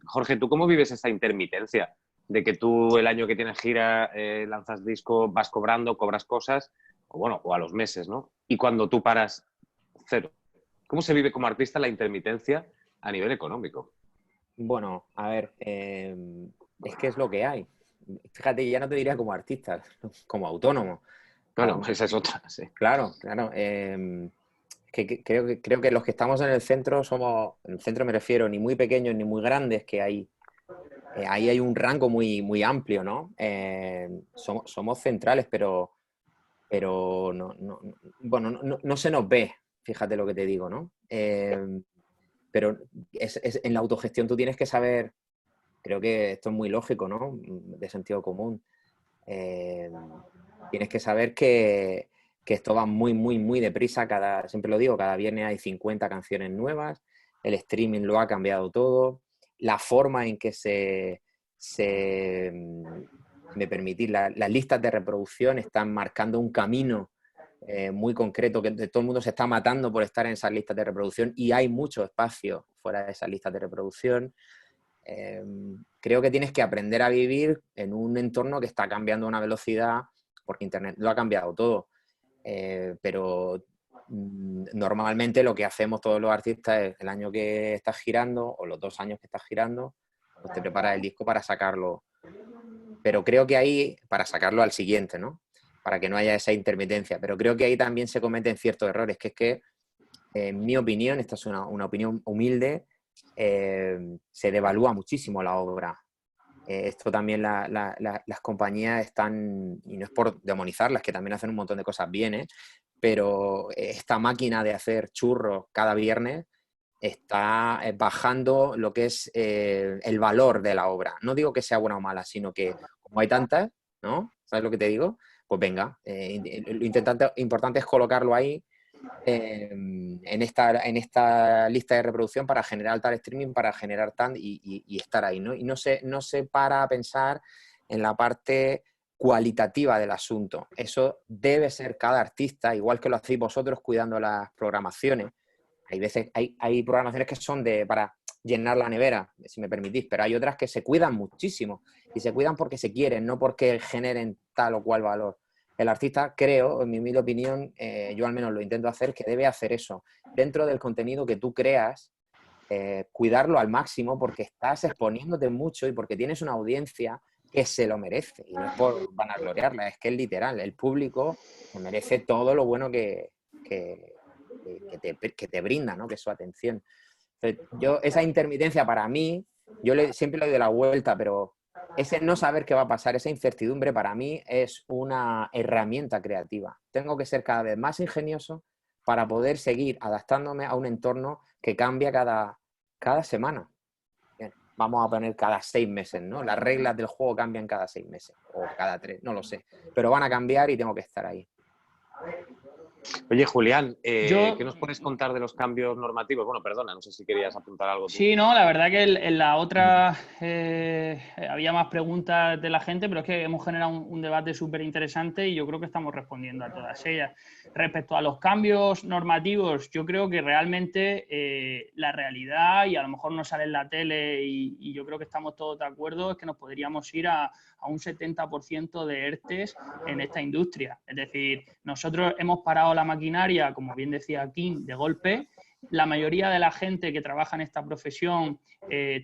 Jorge, ¿tú cómo vives esa intermitencia? de que tú el año que tienes gira, lanzas disco, vas cobrando, cobras cosas, o bueno, o a los meses, ¿no? Y cuando tú paras, cero. ¿Cómo se vive como artista la intermitencia a nivel económico? Bueno, a ver, es que es lo que hay. Fíjate, ya no te diría como artista, como autónomo. Bueno, esa es otra, sí. Claro, claro. Creo que los que estamos en el centro somos, en el centro me refiero, ni muy pequeños ni muy grandes, que ahí hay un rango muy, muy amplio, ¿no? Somos centrales, pero bueno, no se nos ve, fíjate lo que te digo, ¿no? Pero en la autogestión tú tienes que saber, creo que esto es muy lógico, ¿no? De sentido común. Tienes que saber que esto va muy, muy, muy deprisa. Siempre lo digo, cada viernes hay 50 canciones nuevas, el streaming lo ha cambiado todo, la forma en que me permitís, las listas de reproducción están marcando un camino muy concreto, que todo el mundo se está matando por estar en esas listas de reproducción y hay mucho espacio fuera de esas listas de reproducción. Creo que tienes que aprender a vivir en un entorno que está cambiando a una velocidad, porque Internet lo ha cambiado todo. Pero normalmente lo que hacemos todos los artistas es el año que estás girando o los 2 años que estás girando, pues te preparas el disco para sacarlo. Pero creo que ahí, para sacarlo al siguiente, ¿no? Para que no haya esa intermitencia. Pero creo que ahí también se cometen ciertos errores, que es que, en mi opinión, esta es una opinión humilde, se devalúa muchísimo la obra. Esto también las compañías están, y no es por demonizarlas, que también hacen un montón de cosas bien, pero esta máquina de hacer churros cada viernes está bajando lo que es el valor de la obra. No digo que sea buena o mala, sino que como hay tantas, ¿no? ¿Sabes lo que te digo? Pues venga, lo importante es colocarlo ahí en esta lista de reproducción para generar tal streaming, para generar tal y estar ahí, ¿no? Y no se para a pensar en la parte cualitativa del asunto. Eso debe ser cada artista, igual que lo hacéis vosotros cuidando las programaciones. Hay veces, hay programaciones que son para llenar la nevera, si me permitís, pero hay otras que se cuidan muchísimo y se cuidan porque se quieren, no porque generen tal o cual valor. El artista, creo, en mi humilde opinión, yo al menos lo intento hacer, que debe hacer eso. Dentro del contenido que tú creas, cuidarlo al máximo porque estás exponiéndote mucho y porque tienes una audiencia que se lo merece. Y no es por vanagloriarla, es que es literal. El público se merece todo lo bueno que te brinda, ¿no? Que es su atención. Entonces, esa intermitencia para mí, siempre le doy la vuelta, pero ese no saber qué va a pasar, esa incertidumbre para mí es una herramienta creativa. Tengo que ser cada vez más ingenioso para poder seguir adaptándome a un entorno que cambia cada semana. Bien, vamos a poner cada 6 meses, ¿no? Las reglas del juego cambian cada 6 meses o cada 3, no lo sé. Pero van a cambiar y tengo que estar ahí. Oye, Julián, ¿qué nos puedes contar de los cambios normativos? Bueno, perdona, no sé si querías apuntar algo tú. Sí, no, la verdad que en la otra había más preguntas de la gente, pero es que hemos generado un debate súper interesante y yo creo que estamos respondiendo a todas ellas. Respecto a los cambios normativos, yo creo que realmente la realidad, y a lo mejor no sale en la tele y yo creo que estamos todos de acuerdo, es que nos podríamos ir a un 70% de ERTEs en esta industria. Es decir, nosotros hemos parado la maquinaria, como bien decía Kim, de golpe. La mayoría de la gente que trabaja en esta profesión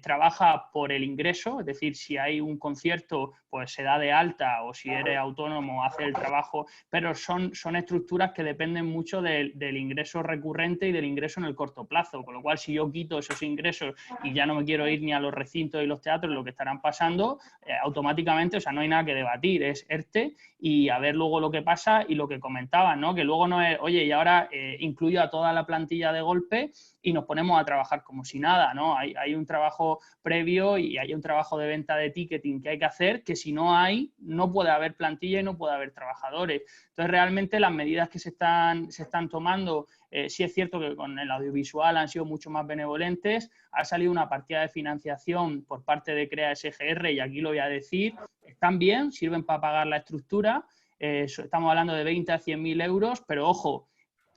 trabaja por el ingreso, es decir, si hay un concierto, pues se da de alta, o si eres autónomo, hace el trabajo, pero son estructuras que dependen mucho del ingreso recurrente y del ingreso en el corto plazo, con lo cual si yo quito esos ingresos y ya no me quiero ir ni a los recintos y los teatros, lo que estarán pasando, automáticamente, o sea, no hay nada que debatir, es ERTE y a ver luego lo que pasa y lo que comentaban, ¿no? Que luego no es, oye, y ahora incluyo a toda la plantilla de golpe y nos ponemos a trabajar como si nada, ¿no? Hay un trabajo previo y hay un trabajo de venta de ticketing que hay que hacer, que si no hay, no puede haber plantilla y no puede haber trabajadores. Entonces, realmente las medidas que se están tomando, sí es cierto que con el audiovisual han sido mucho más benevolentes. Ha salido una partida de financiación por parte de CREA SGR, y aquí lo voy a decir, están bien, sirven para pagar la estructura. Estamos hablando de 20 a 100.000 euros, pero ojo,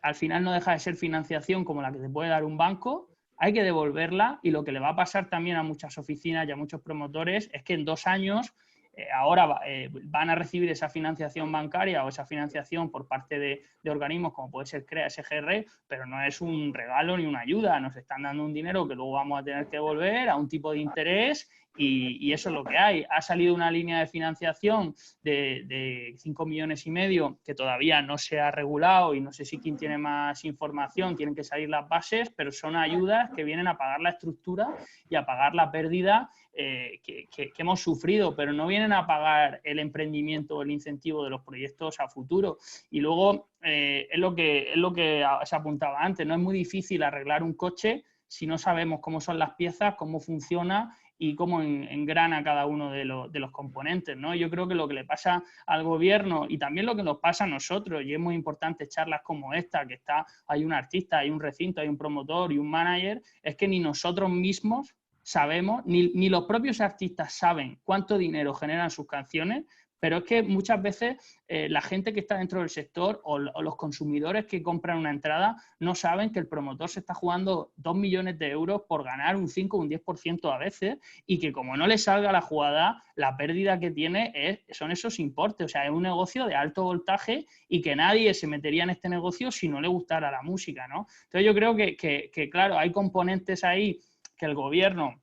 al final no deja de ser financiación como la que te puede dar un banco, hay que devolverla, y lo que le va a pasar también a muchas oficinas y a muchos promotores es que en 2 años ahora van a recibir esa financiación bancaria o esa financiación por parte de organismos como puede ser CREA, SGR, pero no es un regalo ni una ayuda, nos están dando un dinero que luego vamos a tener que devolver a un tipo de interés, y eso es lo que hay. Ha salido una línea de financiación de 5,5 millones que todavía no se ha regulado, y no sé si quién tiene más información, tienen que salir las bases, pero son ayudas que vienen a pagar la estructura y a pagar la pérdida que hemos sufrido, pero no vienen a pagar el emprendimiento o el incentivo de los proyectos a futuro. Y luego es lo que se apuntaba antes, no es muy difícil arreglar un coche si no sabemos cómo son las piezas, cómo funciona y cómo engrana cada uno de los componentes, ¿no? Yo creo que lo que le pasa al gobierno, y también lo que nos pasa a nosotros, y es muy importante charlas como esta, que hay un artista, hay un recinto, hay un promotor y un manager, es que ni nosotros mismos sabemos, ni los propios artistas saben cuánto dinero generan sus canciones, pero es que muchas veces la gente que está dentro del sector o los consumidores que compran una entrada no saben que el promotor se está jugando 2 millones de euros por ganar un 5 o un 10% a veces, y que como no le salga la jugada, la pérdida que tiene son esos importes. O sea, es un negocio de alto voltaje y que nadie se metería en este negocio si no le gustara la música, ¿no? Entonces yo creo que claro, hay componentes ahí que el gobierno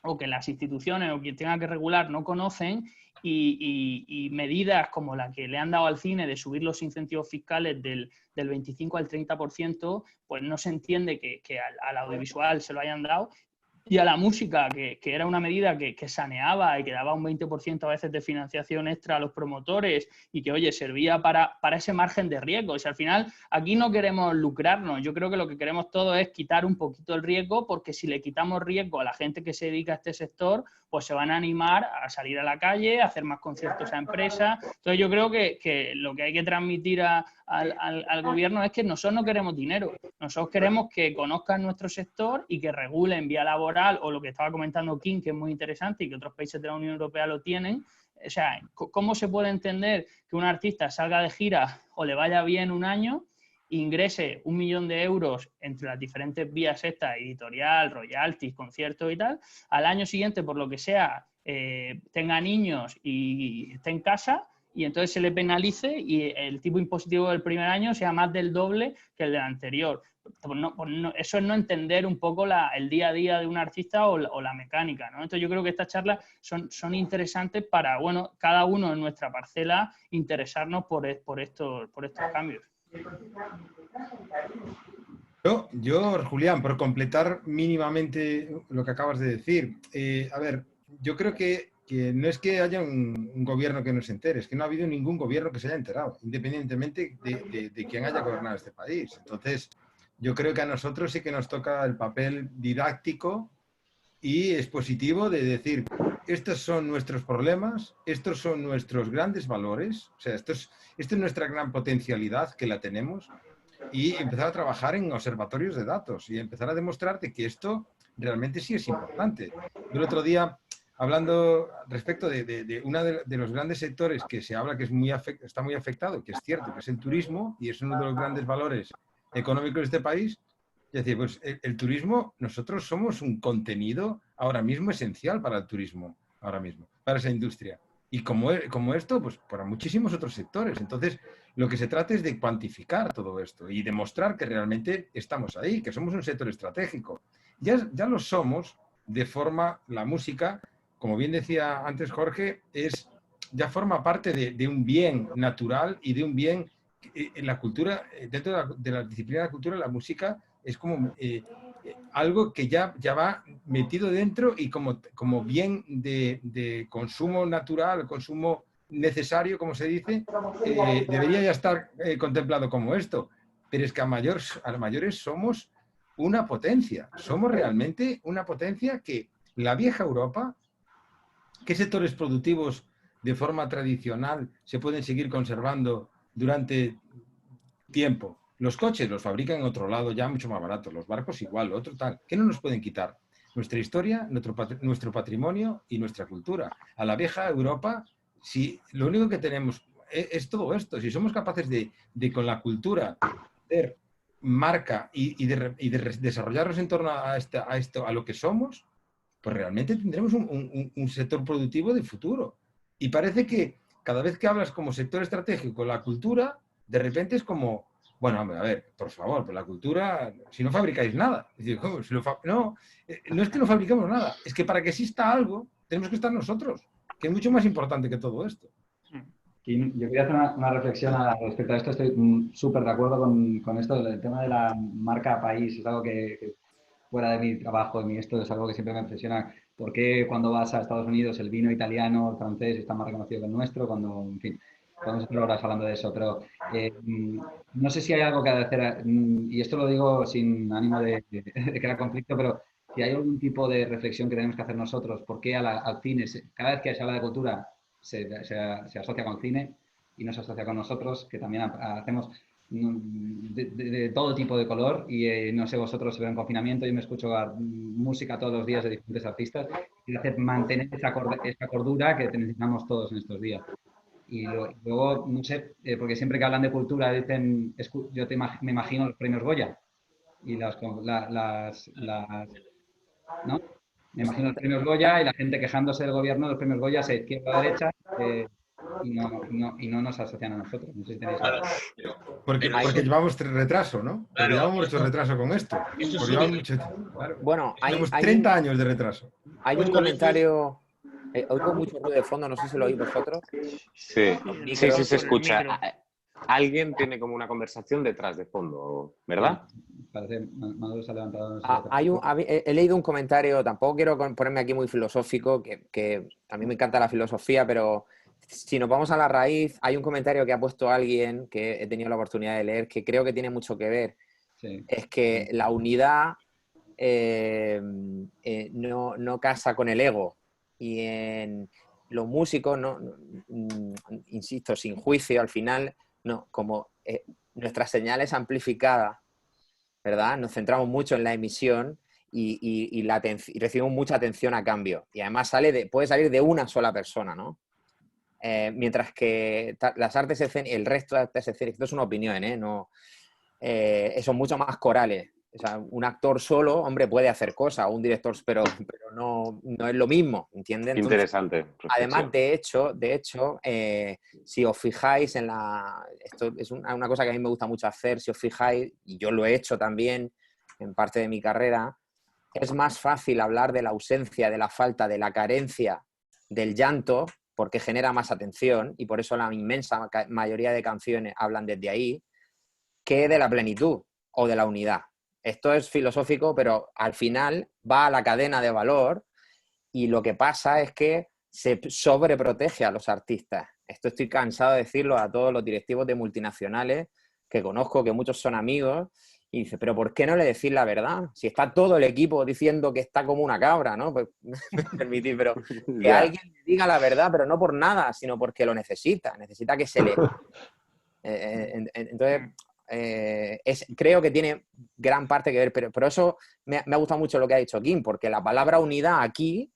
o que las instituciones o quien tenga que regular no conocen, y medidas como la que le han dado al cine de subir los incentivos fiscales del 25 al 30%, pues no se entiende que al audiovisual se lo hayan dado. Y a la música, que era una medida que saneaba y que daba un 20% a veces de financiación extra a los promotores, y que, oye, servía para ese margen de riesgo. O sea, al final, aquí no queremos lucrarnos. Yo creo que lo que queremos todo es quitar un poquito el riesgo, porque si le quitamos riesgo a la gente que se dedica a este sector, pues se van a animar a salir a la calle, a hacer más conciertos a empresas. Entonces yo creo que lo que hay que transmitir al gobierno es que nosotros no queremos dinero. Nosotros queremos que conozcan nuestro sector y que regulen vía laboral, o lo que estaba comentando Kim, que es muy interesante y que otros países de la Unión Europea lo tienen. O sea, ¿cómo se puede entender que un artista salga de gira o le vaya bien un año, ingrese 1 millón de euros entre las diferentes vías estas, editorial, royalties, conciertos y tal, al año siguiente, por lo que sea, tenga niños y esté en casa, y entonces se le penalice y el tipo impositivo del primer año sea más del doble que el del anterior? Eso es no entender un poco el día a día de un artista o la mecánica, ¿no? Entonces yo creo que estas charlas son interesantes para, bueno, cada uno en nuestra parcela interesarnos por estos cambios. Yo, Julián, por completar mínimamente lo que acabas de decir, a ver, yo creo que no es que haya un gobierno que no se entere, es que no ha habido ningún gobierno que se haya enterado, independientemente de quién haya gobernado este país. Entonces, yo creo que a nosotros sí que nos toca el papel didáctico y expositivo de decir, estos son nuestros problemas, estos son nuestros grandes valores, o sea, esta es nuestra gran potencialidad, que la tenemos, y empezar a trabajar en observatorios de datos y empezar a demostrarte que esto realmente sí es importante. Yo el otro día, hablando respecto de uno de los grandes sectores que se habla que está muy afectado, que es cierto, que es el turismo, y es uno de los grandes valores económicos de este país. Es decir, pues el turismo, nosotros somos un contenido ahora mismo esencial para el turismo, ahora mismo, para esa industria. Y como esto, pues para muchísimos otros sectores. Entonces, lo que se trata es de cuantificar todo esto y demostrar que realmente estamos ahí, que somos un sector estratégico. Ya lo somos de forma, la música, como bien decía antes Jorge, ya forma parte de un bien natural y de un bien en la cultura, dentro de la disciplina de la cultura, la música es como algo que ya va metido dentro y como bien de consumo natural, consumo necesario, como se dice, debería ya estar contemplado como esto. Pero es que a mayores somos una potencia. Somos realmente una potencia que la vieja Europa, ¿qué sectores productivos de forma tradicional se pueden seguir conservando durante tiempo? Los coches los fabrican en otro lado ya mucho más baratos, los barcos igual, otro tal. ¿Qué no nos pueden quitar? Nuestra historia, nuestro patrimonio y nuestra cultura. A la vieja Europa, si lo único que tenemos es todo esto, si somos capaces de con la cultura hacer marca y de desarrollarnos en torno a esto, a lo que somos, pues realmente tendremos un sector productivo de futuro. Y parece que cada vez que hablas como sector estratégico, la cultura, de repente es como, bueno, hombre, a ver, por favor, pero la cultura, si no fabricáis nada. Es decir, ¿cómo? No, no es que no fabriquemos nada, es que para que exista algo, tenemos que estar nosotros, que es mucho más importante que todo esto. Yo quería hacer una reflexión respecto a esto. Estoy súper de acuerdo con esto. El tema de la marca país es algo que fuera de mi trabajo, de mi esto, es algo que siempre me impresiona. ¿Por qué cuando vas a Estados Unidos el vino italiano, el francés está más reconocido que el nuestro? Cuando, en fin, podemos estar horas hablando de eso, pero no sé si hay algo que hacer, y esto lo digo sin ánimo de crear conflicto, pero si hay algún tipo de reflexión que tenemos que hacer nosotros, ¿por qué al cine, cada vez que se habla de cultura, se asocia con el cine y no se asocia con nosotros, que también hacemos de todo tipo de color y no sé vosotros, pero en confinamiento yo me escucho música todos los días de diferentes artistas y hace mantener esa cordura que necesitamos todos en estos días. Y luego, no sé, porque siempre que hablan de cultura dicen, me imagino los premios Goya y ¿no? Me imagino los premios Goya y la gente quejándose del gobierno de los premios Goya, se izquierda a derecha, y no nos asocian a nosotros. No sé si tenéis algo. Porque llevamos retraso, ¿no? Porque llevamos mucho retraso con esto. Porque llevamos mucho, claro. Bueno, tenemos 30 años de retraso. Hay un comentario... oigo mucho ruido de fondo, no sé si lo oís vosotros. Sí, sí, se escucha. Alguien tiene como una conversación detrás de fondo, ¿verdad? Parece, Manolo se ha levantado. He leído un comentario, tampoco quiero ponerme aquí muy filosófico, que a mí me encanta la filosofía, pero si nos vamos a la raíz, hay un comentario que ha puesto alguien que he tenido la oportunidad de leer, que creo que tiene mucho que ver. Sí. Es que la unidad no casa con el ego. Y en los músicos, insisto, sin juicio, al final, como nuestra señal es amplificada, ¿verdad? Nos centramos mucho en la emisión y recibimos mucha atención a cambio. Y además puede salir de una sola persona, ¿no? Mientras que las artes escénicas, el resto de artes escénicas, esto es una opinión, son mucho más corales. O sea, un actor solo, hombre, puede hacer cosas, un director, pero no es lo mismo, ¿entienden? Interesante. Además, de hecho, si os fijáis esto es una cosa que a mí me gusta mucho hacer, si os fijáis, y yo lo he hecho también en parte de mi carrera, es más fácil hablar de la ausencia, de la falta, de la carencia, del llanto, porque genera más atención, y por eso la inmensa mayoría de canciones hablan desde ahí, que de la plenitud o de la unidad. Esto es filosófico, pero al final va a la cadena de valor y lo que pasa es que se sobreprotege a los artistas. Esto estoy cansado de decirlo a todos los directivos de multinacionales que conozco, que muchos son amigos, y dice, pero ¿por qué no le decís la verdad? Si está todo el equipo diciendo que está como una cabra, ¿no? Pues me permitís, pero que alguien le diga la verdad, pero no por nada, sino porque lo necesita que se le... Entonces... creo que tiene gran parte que ver, pero eso me ha gustado mucho lo que ha dicho Kim, porque la palabra unidad aquí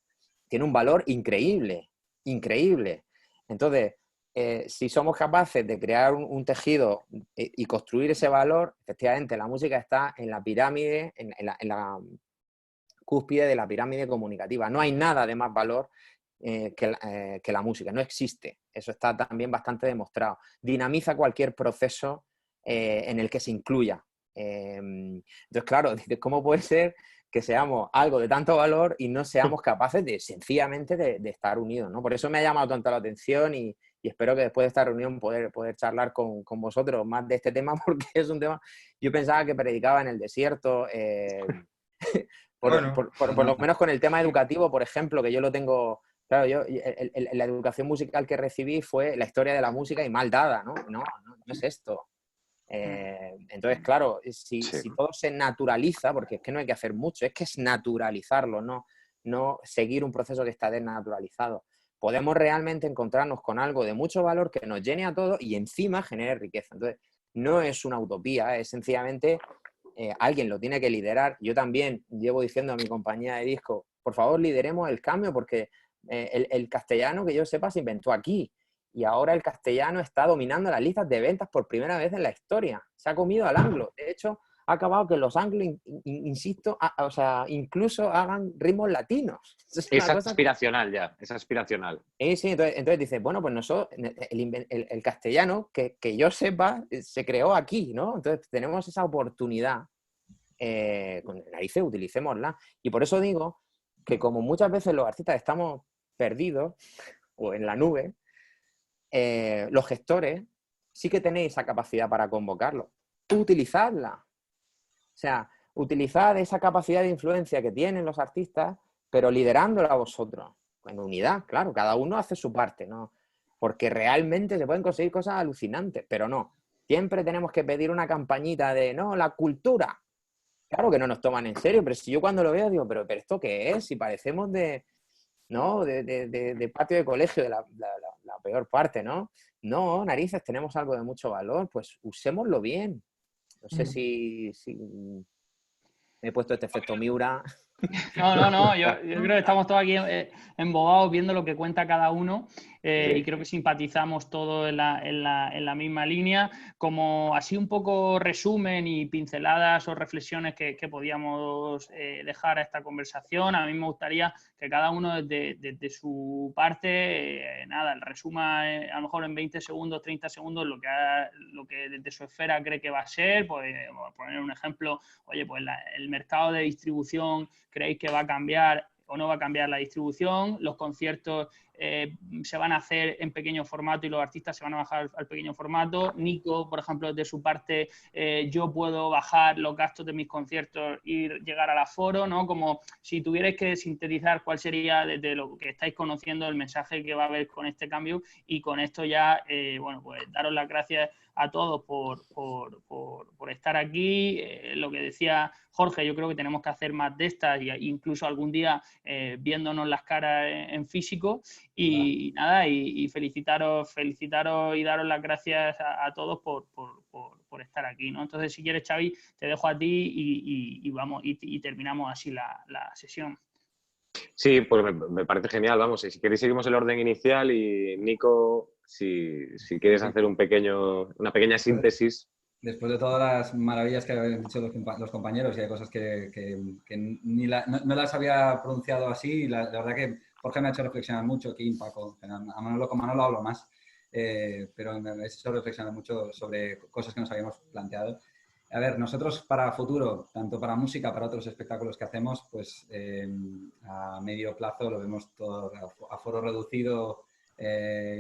tiene un valor increíble. Entonces, si somos capaces de crear un tejido y construir ese valor, efectivamente la música está en la pirámide, en la cúspide de la pirámide comunicativa. No hay nada de más valor que la música, no existe. Eso está también bastante demostrado. Dinamiza cualquier proceso en el que se incluya. Entonces, claro, ¿cómo puede ser que seamos algo de tanto valor y no seamos capaces sencillamente de estar unidos, ¿no? Por eso me ha llamado tanto la atención y espero que después de esta reunión poder charlar con vosotros más de este tema, porque es un tema... Yo pensaba que predicaba en el desierto, por lo menos con el tema educativo, por ejemplo, que yo lo tengo... Claro, la educación musical que recibí fue la historia de la música y mal dada, ¿no? No es esto. Entonces, claro, si todo se naturaliza, porque es que no hay que hacer mucho, es que es naturalizarlo, no seguir un proceso que está desnaturalizado. Podemos realmente encontrarnos con algo de mucho valor que nos llene a todos y encima genere riqueza. Entonces, no es una utopía, es sencillamente alguien lo tiene que liderar. Yo también llevo diciendo a mi compañía de disco, por favor, lideremos el cambio, porque el castellano, que yo sepa, se inventó aquí. Y ahora el castellano está dominando las listas de ventas por primera vez en la historia. Se ha comido al anglo. De hecho, ha acabado que los anglos, insisto, o sea, incluso hagan ritmos latinos. Es aspiracional ya, es aspiracional. Sí, entonces dices, bueno, pues nosotros, el castellano, que yo sepa, se creó aquí, ¿no? Entonces tenemos esa oportunidad, con narices, utilicémosla. Y por eso digo que como muchas veces los artistas estamos perdidos o en la nube, los gestores sí que tenéis esa capacidad para convocarlos. Utilizadla. O sea, utilizad esa capacidad de influencia que tienen los artistas, pero liderándola vosotros. En unidad, claro, cada uno hace su parte, ¿no? Porque realmente se pueden conseguir cosas alucinantes, pero no. Siempre tenemos que pedir una campañita de, no, la cultura. Claro que no nos toman en serio, pero si yo cuando lo veo digo, pero ¿esto qué es? Si parecemos de patio de colegio, de la peor parte, ¿no? No, narices, tenemos algo de mucho valor, pues usémoslo bien. No sé si he puesto este efecto Miura. No, yo creo que estamos todos aquí embobados viendo lo que cuenta cada uno, Sí. y creo que simpatizamos todos en la misma línea. Como así un poco resumen y pinceladas o reflexiones que podíamos dejar a esta conversación, a mí me gustaría que cada uno desde su parte, el resuma a lo mejor en 20 segundos, 30 segundos lo que desde su esfera cree que va a ser. Pues, por poner un ejemplo, oye, pues el mercado de distribución, ¿creéis que va a cambiar o no va a cambiar la distribución? Los conciertos se van a hacer en pequeño formato y los artistas se van a bajar al pequeño formato. Nico, por ejemplo, de su parte, yo puedo bajar los gastos de mis conciertos y llegar al aforo, ¿no? Como si tuvierais que sintetizar cuál sería, desde lo que estáis conociendo, el mensaje que va a haber con este cambio. Y con esto ya, pues daros las gracias a todos por estar aquí. Lo que decía Jorge, yo creo que tenemos que hacer más de estas, e incluso algún día viéndonos las caras en físico. Y nada, y felicitaros y daros las gracias a todos por estar aquí, ¿no? Entonces, si quieres, Xavi, te dejo a ti y vamos, y terminamos así la sesión. Sí, pues me parece genial, vamos. Y si queréis seguimos el orden inicial y Nico, si quieres hacer una pequeña síntesis. Después de todas las maravillas que habían dicho los compañeros, y hay cosas que no las había pronunciado así, la verdad que Jorge me ha hecho reflexionar mucho, aquí Paco, con Manolo hablo más, pero me ha hecho reflexionar mucho sobre cosas que nos habíamos planteado. A ver, nosotros para futuro, tanto para música, para otros espectáculos que hacemos, pues a medio plazo lo vemos todo a foro reducido,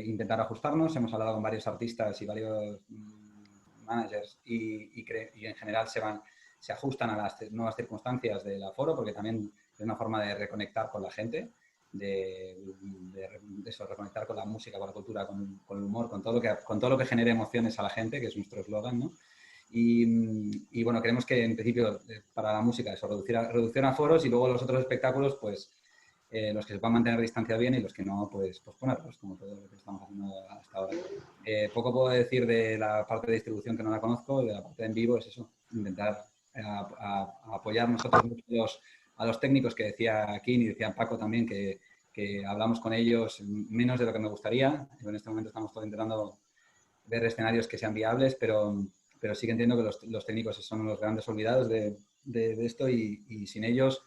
intentar ajustarnos. Hemos hablado con varios artistas y varios managers y en general se ajustan a las nuevas circunstancias del aforo, porque también es una forma de reconectar con la gente, de reconectar con la música, con la cultura, con el humor, con todo lo que genere emociones a la gente, que es nuestro eslogan, ¿no? Y bueno, creemos que en principio para la música eso, reducción a foros, y luego los otros espectáculos, pues los que se puedan mantener distanciados bien y los que no, pues ponerlos, como todo lo que estamos haciendo hasta ahora. Poco puedo decir de la parte de distribución, que no la conozco. De la parte de en vivo es eso, intentar apoyar nosotros mucho a los técnicos que decía Kim y decía Paco también, que hablamos con ellos menos de lo que me gustaría. En este momento estamos todos intentando ver escenarios que sean viables, pero sí que entiendo que los técnicos son los grandes olvidados de esto, y sin ellos,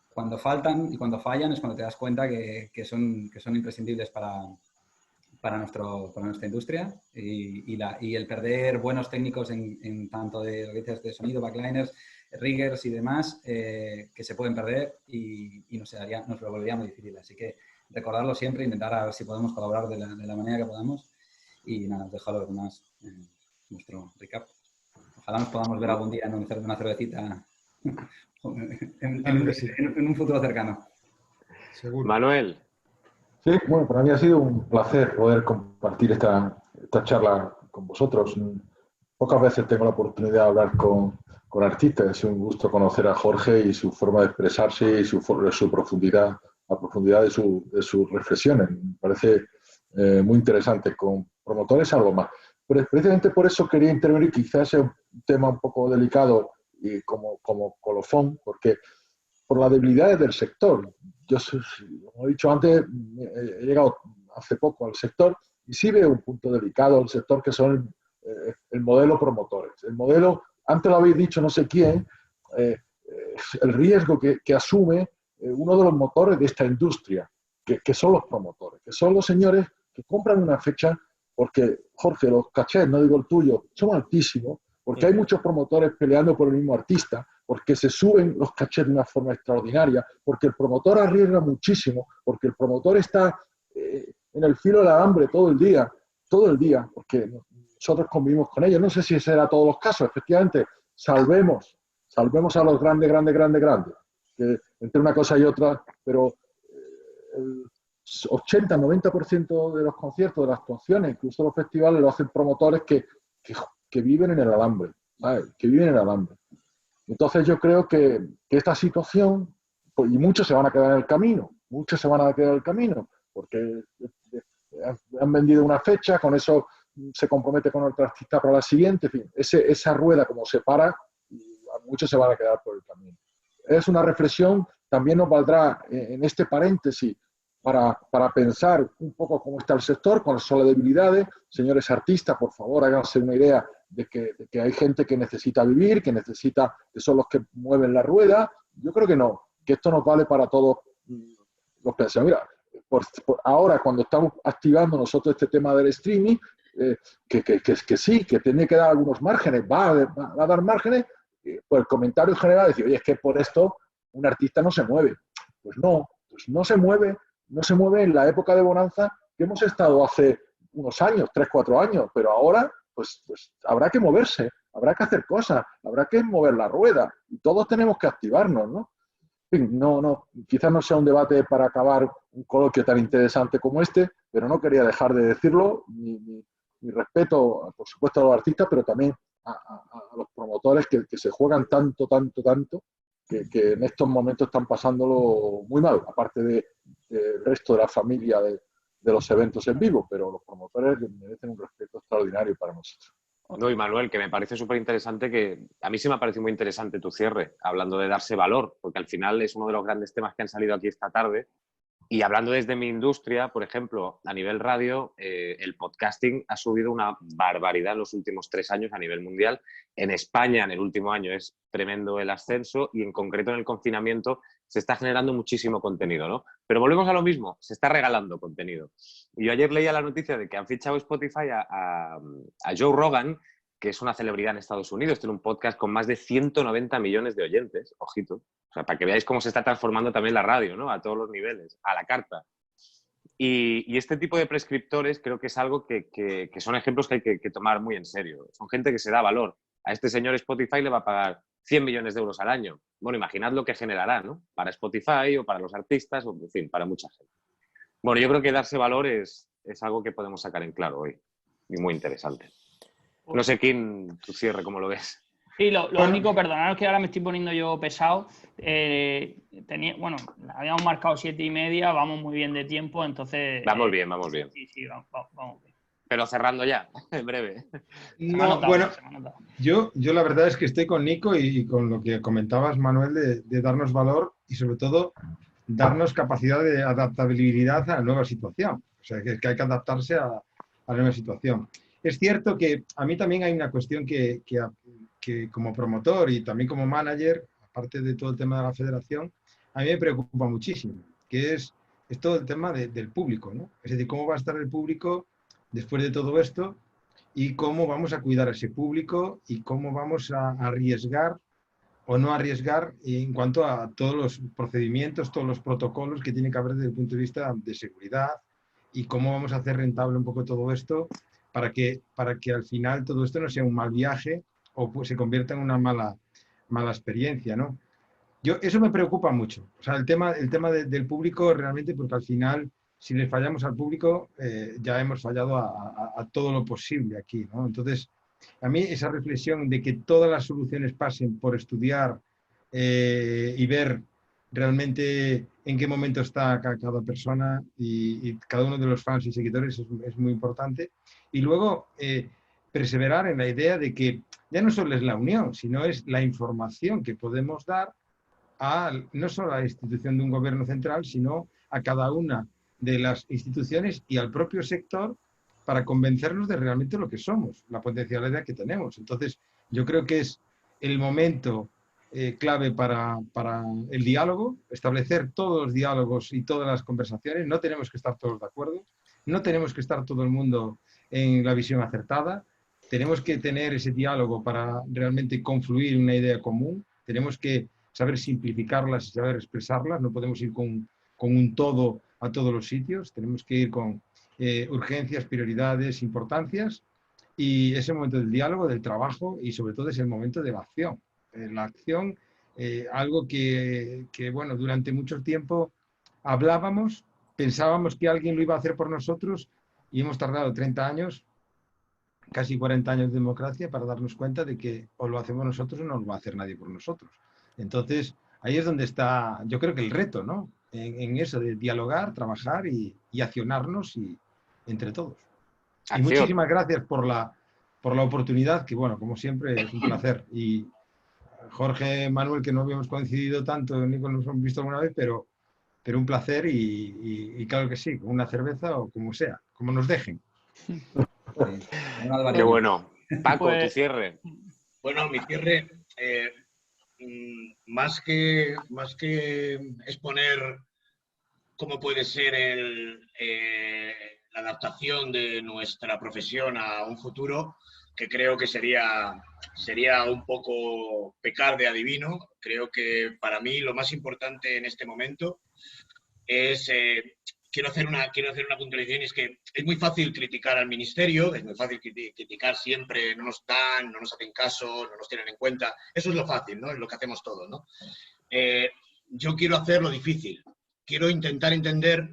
cuando faltan y cuando fallan, es cuando te das cuenta que son imprescindibles para nuestra industria, y el perder buenos técnicos en tanto de lo que dices de sonido, backliners, riggers y demás, que se pueden perder y nos lo volvería muy difícil. Así que recordarlo siempre, intentar a ver si podemos colaborar de la manera que podamos, y nada, os dejo a los demás nuestro recap. Ojalá nos podamos ver algún día en una cervecita en un futuro cercano. Seguro. Manuel. Sí, bueno, para mí ha sido un placer poder compartir esta charla con vosotros. Pocas veces tengo la oportunidad de hablar con artistas. Es un gusto conocer a Jorge y su forma de expresarse y su profundidad, la profundidad de sus reflexiones. Me parece muy interesante. Con promotores algo más. Pero precisamente por eso quería intervenir, quizás sea un tema un poco delicado y como colofón, porque por las debilidades del sector. Yo, como he dicho antes, he llegado hace poco al sector y sí veo un punto delicado del sector, que son el modelo promotores. El modelo antes lo habéis dicho no sé quién, el riesgo que asume uno de los motores de esta industria, que son los promotores, que son los señores que compran una fecha porque, Jorge, los cachés, no digo el tuyo, son altísimos, porque hay muchos promotores peleando por el mismo artista, porque se suben los cachés de una forma extraordinaria, porque el promotor arriesga muchísimo, porque el promotor está en el filo del alambre todo el día, porque nosotros convivimos con ellos. No sé si ese era todos los casos, efectivamente, salvemos a los grandes, que entre una cosa y otra, pero el 80-90% de los conciertos, de las actuaciones, incluso los festivales, lo hacen promotores que viven en el alambre, ¿sabes? Que viven en el alambre. Entonces yo creo que esta situación, pues, y muchos se van a quedar en el camino, porque han vendido una fecha, con eso se compromete con otro artista para la siguiente, en fin, esa rueda como se para, muchos se van a quedar por el camino. Es una reflexión, también nos valdrá en este paréntesis para pensar un poco cómo está el sector, cuáles son las debilidades. Señores artistas, por favor, háganse una idea de que hay gente que necesita vivir, que son los que mueven la rueda. Yo creo que no, que esto nos vale para todos los pensamientos. Mira, ahora, cuando estamos activando nosotros este tema del streaming, que sí, que tiene que dar algunos márgenes, va a dar márgenes, pues el comentario general es decir, oye, es que por esto un artista no se mueve. Pues no se mueve en la época de bonanza que hemos estado hace unos años, 3-4 años, pero ahora pues habrá que moverse, habrá que hacer cosas, habrá que mover la rueda y todos tenemos que activarnos, ¿no? En fin, quizás no sea un debate para acabar un coloquio tan interesante como este, pero no quería dejar de decirlo, mi respeto, por supuesto, a los artistas, pero también a los promotores que se juegan tanto, que en estos momentos están pasándolo muy mal, aparte del resto de la familia de los eventos en vivo, pero los promotores merecen un respeto extraordinario para nosotros. No, y Manuel, que me parece súper interesante, que a mí sí me ha parecido muy interesante tu cierre, hablando de darse valor, porque al final es uno de los grandes temas que han salido aquí esta tarde. Y hablando desde mi industria, por ejemplo, a nivel radio, el podcasting ha subido una barbaridad en los últimos 3 años a nivel mundial. En España, en el último año, es tremendo el ascenso y en concreto en el confinamiento se está generando muchísimo contenido, ¿no? Pero volvemos a lo mismo, se está regalando contenido. Y yo ayer leía la noticia de que han fichado Spotify a Joe Rogan, que es una celebridad en Estados Unidos, tiene un podcast con más de 190 millones de oyentes, ojito. O sea, para que veáis cómo se está transformando también la radio, ¿no? A todos los niveles, a la carta. Y este tipo de prescriptores creo que es algo que son ejemplos que hay que tomar muy en serio. Son gente que se da valor. A este señor Spotify le va a pagar 100 millones de euros al año. Bueno, imaginad lo que generará, ¿no? Para Spotify o para los artistas, o en fin, para mucha gente. Bueno, yo creo que darse valor es algo que podemos sacar en claro hoy. Y muy interesante. No sé, Kim, tu cierre, ¿cómo lo ves? Sí, lo único, perdonad que ahora me estoy poniendo yo pesado. Habíamos marcado 7:30, vamos muy bien de tiempo, entonces... Vamos bien. Sí, vamos bien. Pero cerrando ya, en breve. No, bueno, yo la verdad es que estoy con Nico y con lo que comentabas, Manuel, de darnos valor y sobre todo darnos capacidad de adaptabilidad a la nueva situación. O sea, que hay que adaptarse a la nueva situación. Es cierto que a mí también hay una cuestión que como promotor y también como manager, aparte de todo el tema de la federación, a mí me preocupa muchísimo, que es todo el tema del público, ¿no? Es decir, cómo va a estar el público después de todo esto y cómo vamos a cuidar a ese público y cómo vamos a arriesgar o no arriesgar en cuanto a todos los procedimientos, todos los protocolos que tiene que haber desde el punto de vista de seguridad y cómo vamos a hacer rentable un poco todo esto para que al final todo esto no sea un mal viaje o pues se convierta en una mala experiencia, ¿no? Eso me preocupa mucho. O sea, el tema del público realmente, porque al final, si le fallamos al público, ya hemos fallado a todo lo posible aquí, ¿no? Entonces, a mí esa reflexión de que todas las soluciones pasen por estudiar y ver realmente en qué momento está cada persona y cada uno de los fans y seguidores es muy importante. Y luego, perseverar en la idea de que ya no solo es la unión, sino es la información que podemos dar no solo a la institución de un gobierno central, sino a cada una de las instituciones y al propio sector para convencernos de realmente lo que somos, la potencialidad que tenemos. Entonces, yo creo que es el momento clave para el diálogo, establecer todos los diálogos y todas las conversaciones. No tenemos que estar todos de acuerdo, no tenemos que estar todo el mundo en la visión acertada. Tenemos que tener ese diálogo para realmente confluir en una idea común. Tenemos que saber simplificarlas y saber expresarlas. No podemos ir con un todo a todos los sitios. Tenemos que ir con urgencias, prioridades, importancias. Y es el momento del diálogo, del trabajo y sobre todo es el momento de la acción. La acción, algo que, bueno, durante mucho tiempo hablábamos, pensábamos que alguien lo iba a hacer por nosotros y hemos tardado 30 años, casi 40 años de democracia para darnos cuenta de que o lo hacemos nosotros o no lo va a hacer nadie por nosotros. Entonces, ahí es donde está, yo creo que el reto, ¿no? En eso de dialogar, trabajar y accionarnos entre todos. Y muchísimas gracias por la oportunidad, que bueno, como siempre es un placer. Y Jorge, Manuel, que no habíamos coincidido tanto, ni nos hemos visto alguna vez, pero un placer y claro que sí, con una cerveza o como sea, como nos dejen. Qué bueno. Paco, Pues, tu cierre. Bueno, mi cierre, más que exponer cómo puede ser la adaptación de nuestra profesión a un futuro, que creo que sería un poco pecar de adivino. Creo que para mí lo más importante en este momento es... Quiero hacer una puntualización, y es que es muy fácil criticar al ministerio, es muy fácil criticar siempre, no nos dan, no nos hacen caso, no nos tienen en cuenta. Eso es lo fácil, ¿no? Es lo que hacemos todos, ¿no? Yo quiero hacer lo difícil. Quiero intentar entender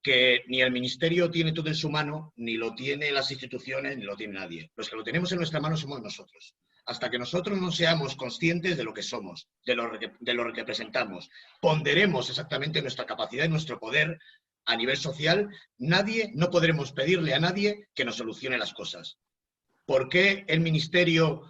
que ni el ministerio tiene todo en su mano, ni lo tienen las instituciones, ni lo tiene nadie. Los que lo tenemos en nuestra mano somos nosotros. Hasta que nosotros no seamos conscientes de lo que somos, de lo que representamos, ponderemos exactamente nuestra capacidad y nuestro poder a nivel social, no podremos pedirle a nadie que nos solucione las cosas. ¿Por qué el ministerio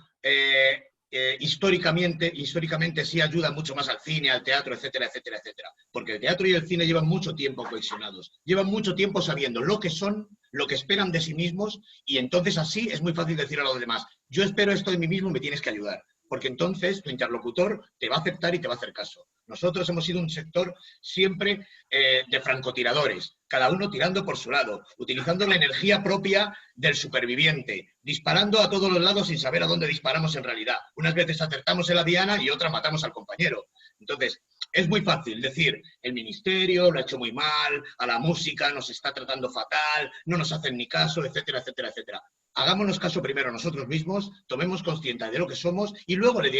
históricamente sí ayuda mucho más al cine, al teatro, etcétera, etcétera, etcétera? Porque el teatro y el cine llevan mucho tiempo cohesionados, llevan mucho tiempo sabiendo lo que son, lo que esperan de sí mismos, y entonces así es muy fácil decir a los demás, yo espero esto de mí mismo, me tienes que ayudar. Porque entonces tu interlocutor te va a aceptar y te va a hacer caso. Nosotros hemos sido un sector siempre de francotiradores, cada uno tirando por su lado, utilizando la energía propia del superviviente, disparando a todos los lados sin saber a dónde disparamos en realidad. Unas veces acertamos en la diana y otras matamos al compañero. Entonces, es muy fácil decir, el ministerio lo ha hecho muy mal, a la música nos está tratando fatal, no nos hacen ni caso, etcétera, etcétera, etcétera. Hagámonos caso primero nosotros mismos, tomemos conciencia de lo que somos y luego le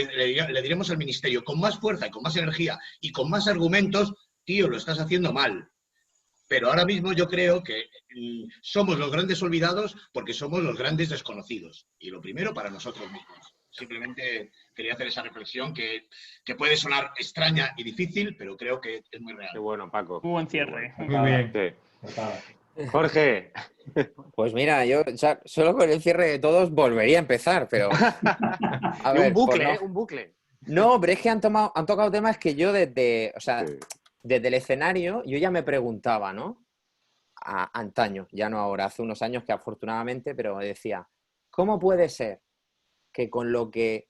diremos al ministerio con más fuerza y con más energía y con más argumentos, tío, lo estás haciendo mal. Pero ahora mismo yo creo que somos los grandes olvidados porque somos los grandes desconocidos. Y lo primero para nosotros mismos. Simplemente quería hacer esa reflexión que puede sonar extraña y difícil, pero creo que es muy real. Qué bueno, Paco. Muy buen cierre. Muy bien. Sí. Jorge. Pues mira, yo ya solo con el cierre de todos volvería a empezar, pero... A ver, un bucle, por no... un bucle. No, pero es que han tocado temas que yo desde el escenario, yo ya me preguntaba, ¿no? Antaño, ya no ahora, hace unos años que afortunadamente, pero me decía, ¿cómo puede ser que con lo que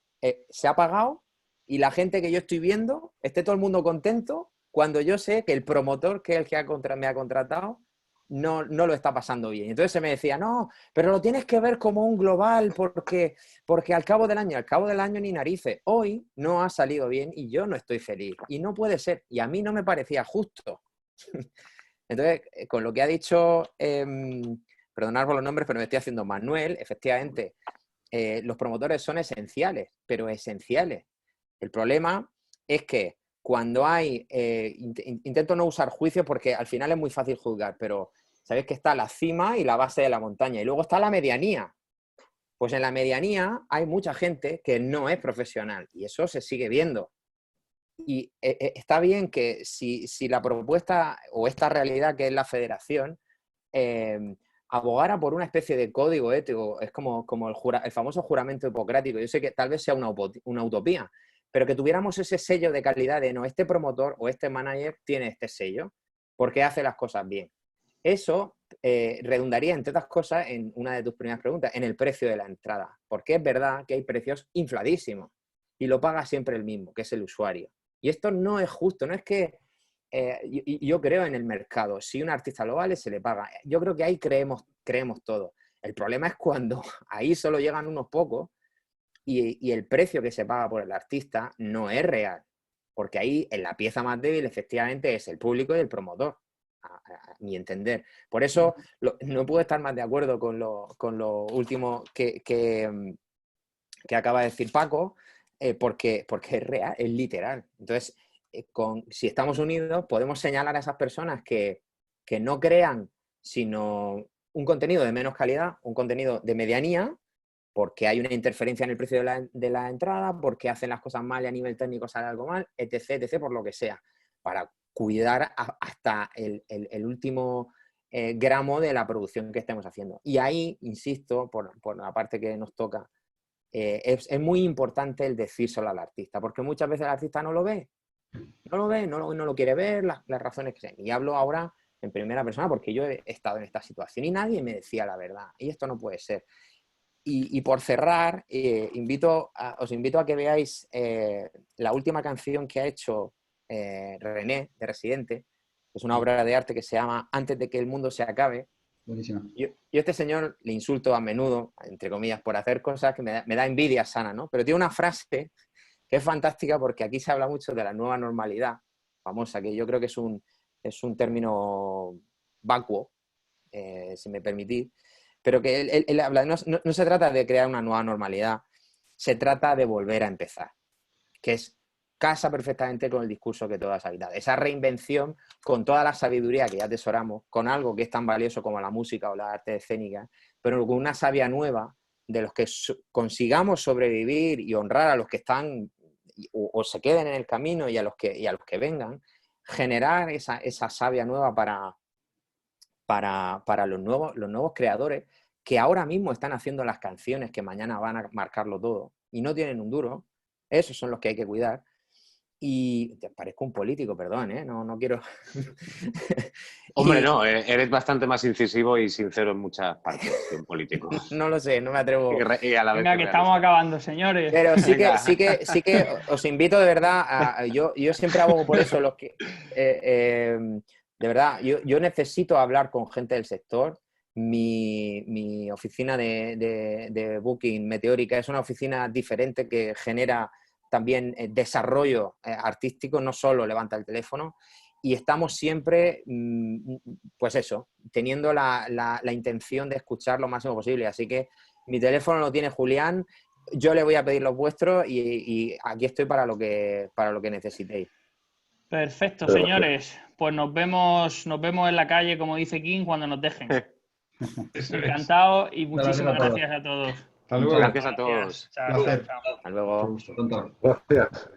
se ha pagado y la gente que yo estoy viendo esté todo el mundo contento cuando yo sé que el promotor, que es el que me ha contratado, no lo está pasando bien? Entonces se me decía, no, pero lo tienes que ver como un global porque al cabo del año ni narices, hoy no ha salido bien y yo no estoy feliz y no puede ser, y a mí no me parecía justo. Entonces, con lo que ha dicho, perdonad por los nombres, pero me estoy haciendo Manuel, efectivamente, los promotores son esenciales, pero esenciales. El problema es que cuando hay, intento no usar juicios porque al final es muy fácil juzgar, pero sabéis que está la cima y la base de la montaña y luego está la medianía. Pues en la medianía hay mucha gente que no es profesional y eso se sigue viendo. Y está bien que si la propuesta o esta realidad que es la federación abogara por una especie de código ético, es como el famoso juramento hipocrático. Yo sé que tal vez sea una utopía, pero que tuviéramos ese sello de calidad de no, este promotor o este manager tiene este sello porque hace las cosas bien. Eso redundaría, entre otras cosas, en una de tus primeras preguntas, en el precio de la entrada. Porque es verdad que hay precios infladísimos. y lo paga siempre el mismo, que es el usuario. Y esto no es justo, no es que yo creo en el mercado. Si un artista lo vale, se le paga. Yo creo que ahí creemos todo. El problema es cuando ahí solo llegan unos pocos y el precio que se paga por el artista no es real. Porque ahí en la pieza más débil efectivamente es el público y el promotor, a mi entender. Por eso no puedo estar más de acuerdo con lo último que acaba de decir Paco, porque es real, es literal. Entonces, si estamos unidos, podemos señalar a esas personas que no crean sino un contenido de menos calidad, un contenido de medianía, porque hay una interferencia en el precio de la entrada, porque hacen las cosas mal y a nivel técnico sale algo mal, etc., por lo que sea, para cuidar hasta el último gramo de la producción que estemos haciendo. Y ahí, insisto, por la parte que nos toca, es muy importante el decírselo al artista, porque muchas veces el artista no lo ve, no lo quiere ver, las razones que sean. Y hablo ahora en primera persona porque yo he estado en esta situación y nadie me decía la verdad. Y esto no puede ser. Y por cerrar, os invito a que veáis la última canción que ha hecho René, de Residente. Es una obra de arte que se llama Antes de que el mundo se acabe. Buenísimo. Yo a este señor le insulto a menudo, entre comillas, por hacer cosas que me da envidia sana, ¿no? Pero tiene una frase que es fantástica porque aquí se habla mucho de la nueva normalidad, famosa, que yo creo que es un término vacuo, si me permitís, pero que él habla, no se trata de crear una nueva normalidad, se trata de volver a empezar, que casa perfectamente con el discurso que todas habitado. Esa reinvención con toda la sabiduría que ya atesoramos, con algo que es tan valioso como la música o la arte escénica, pero con una savia nueva de los que consigamos sobrevivir y honrar a los que están o se queden en el camino y a los que vengan, generar esa savia nueva para los nuevos creadores que ahora mismo están haciendo las canciones que mañana van a marcarlo todo y no tienen un duro. Esos son los que hay que cuidar. Y te parezco un político, perdón, ¿eh? No quiero... Hombre, no, eres bastante más incisivo y sincero en muchas partes que un político. No lo sé, no me atrevo. Y a la Venga, vez que estamos acabando, señores. Pero sí que os invito de verdad yo siempre abogo por eso, los que de verdad, yo necesito hablar con gente del sector. Mi oficina de Booking Meteórica es una oficina diferente que genera también desarrollo artístico, no solo levanta el teléfono, y estamos siempre, pues eso, teniendo la intención de escuchar lo máximo posible. Así que mi teléfono lo tiene Julián, yo le voy a pedir los vuestros y aquí estoy para lo que necesitéis. Perfecto, señores. Pues nos vemos en la calle, como dice King, cuando nos dejen. Encantado y muchísimas gracias a todos. Hasta luego. Gracias a todos. Chao. Placer. Hasta luego. Pronto. Gracias.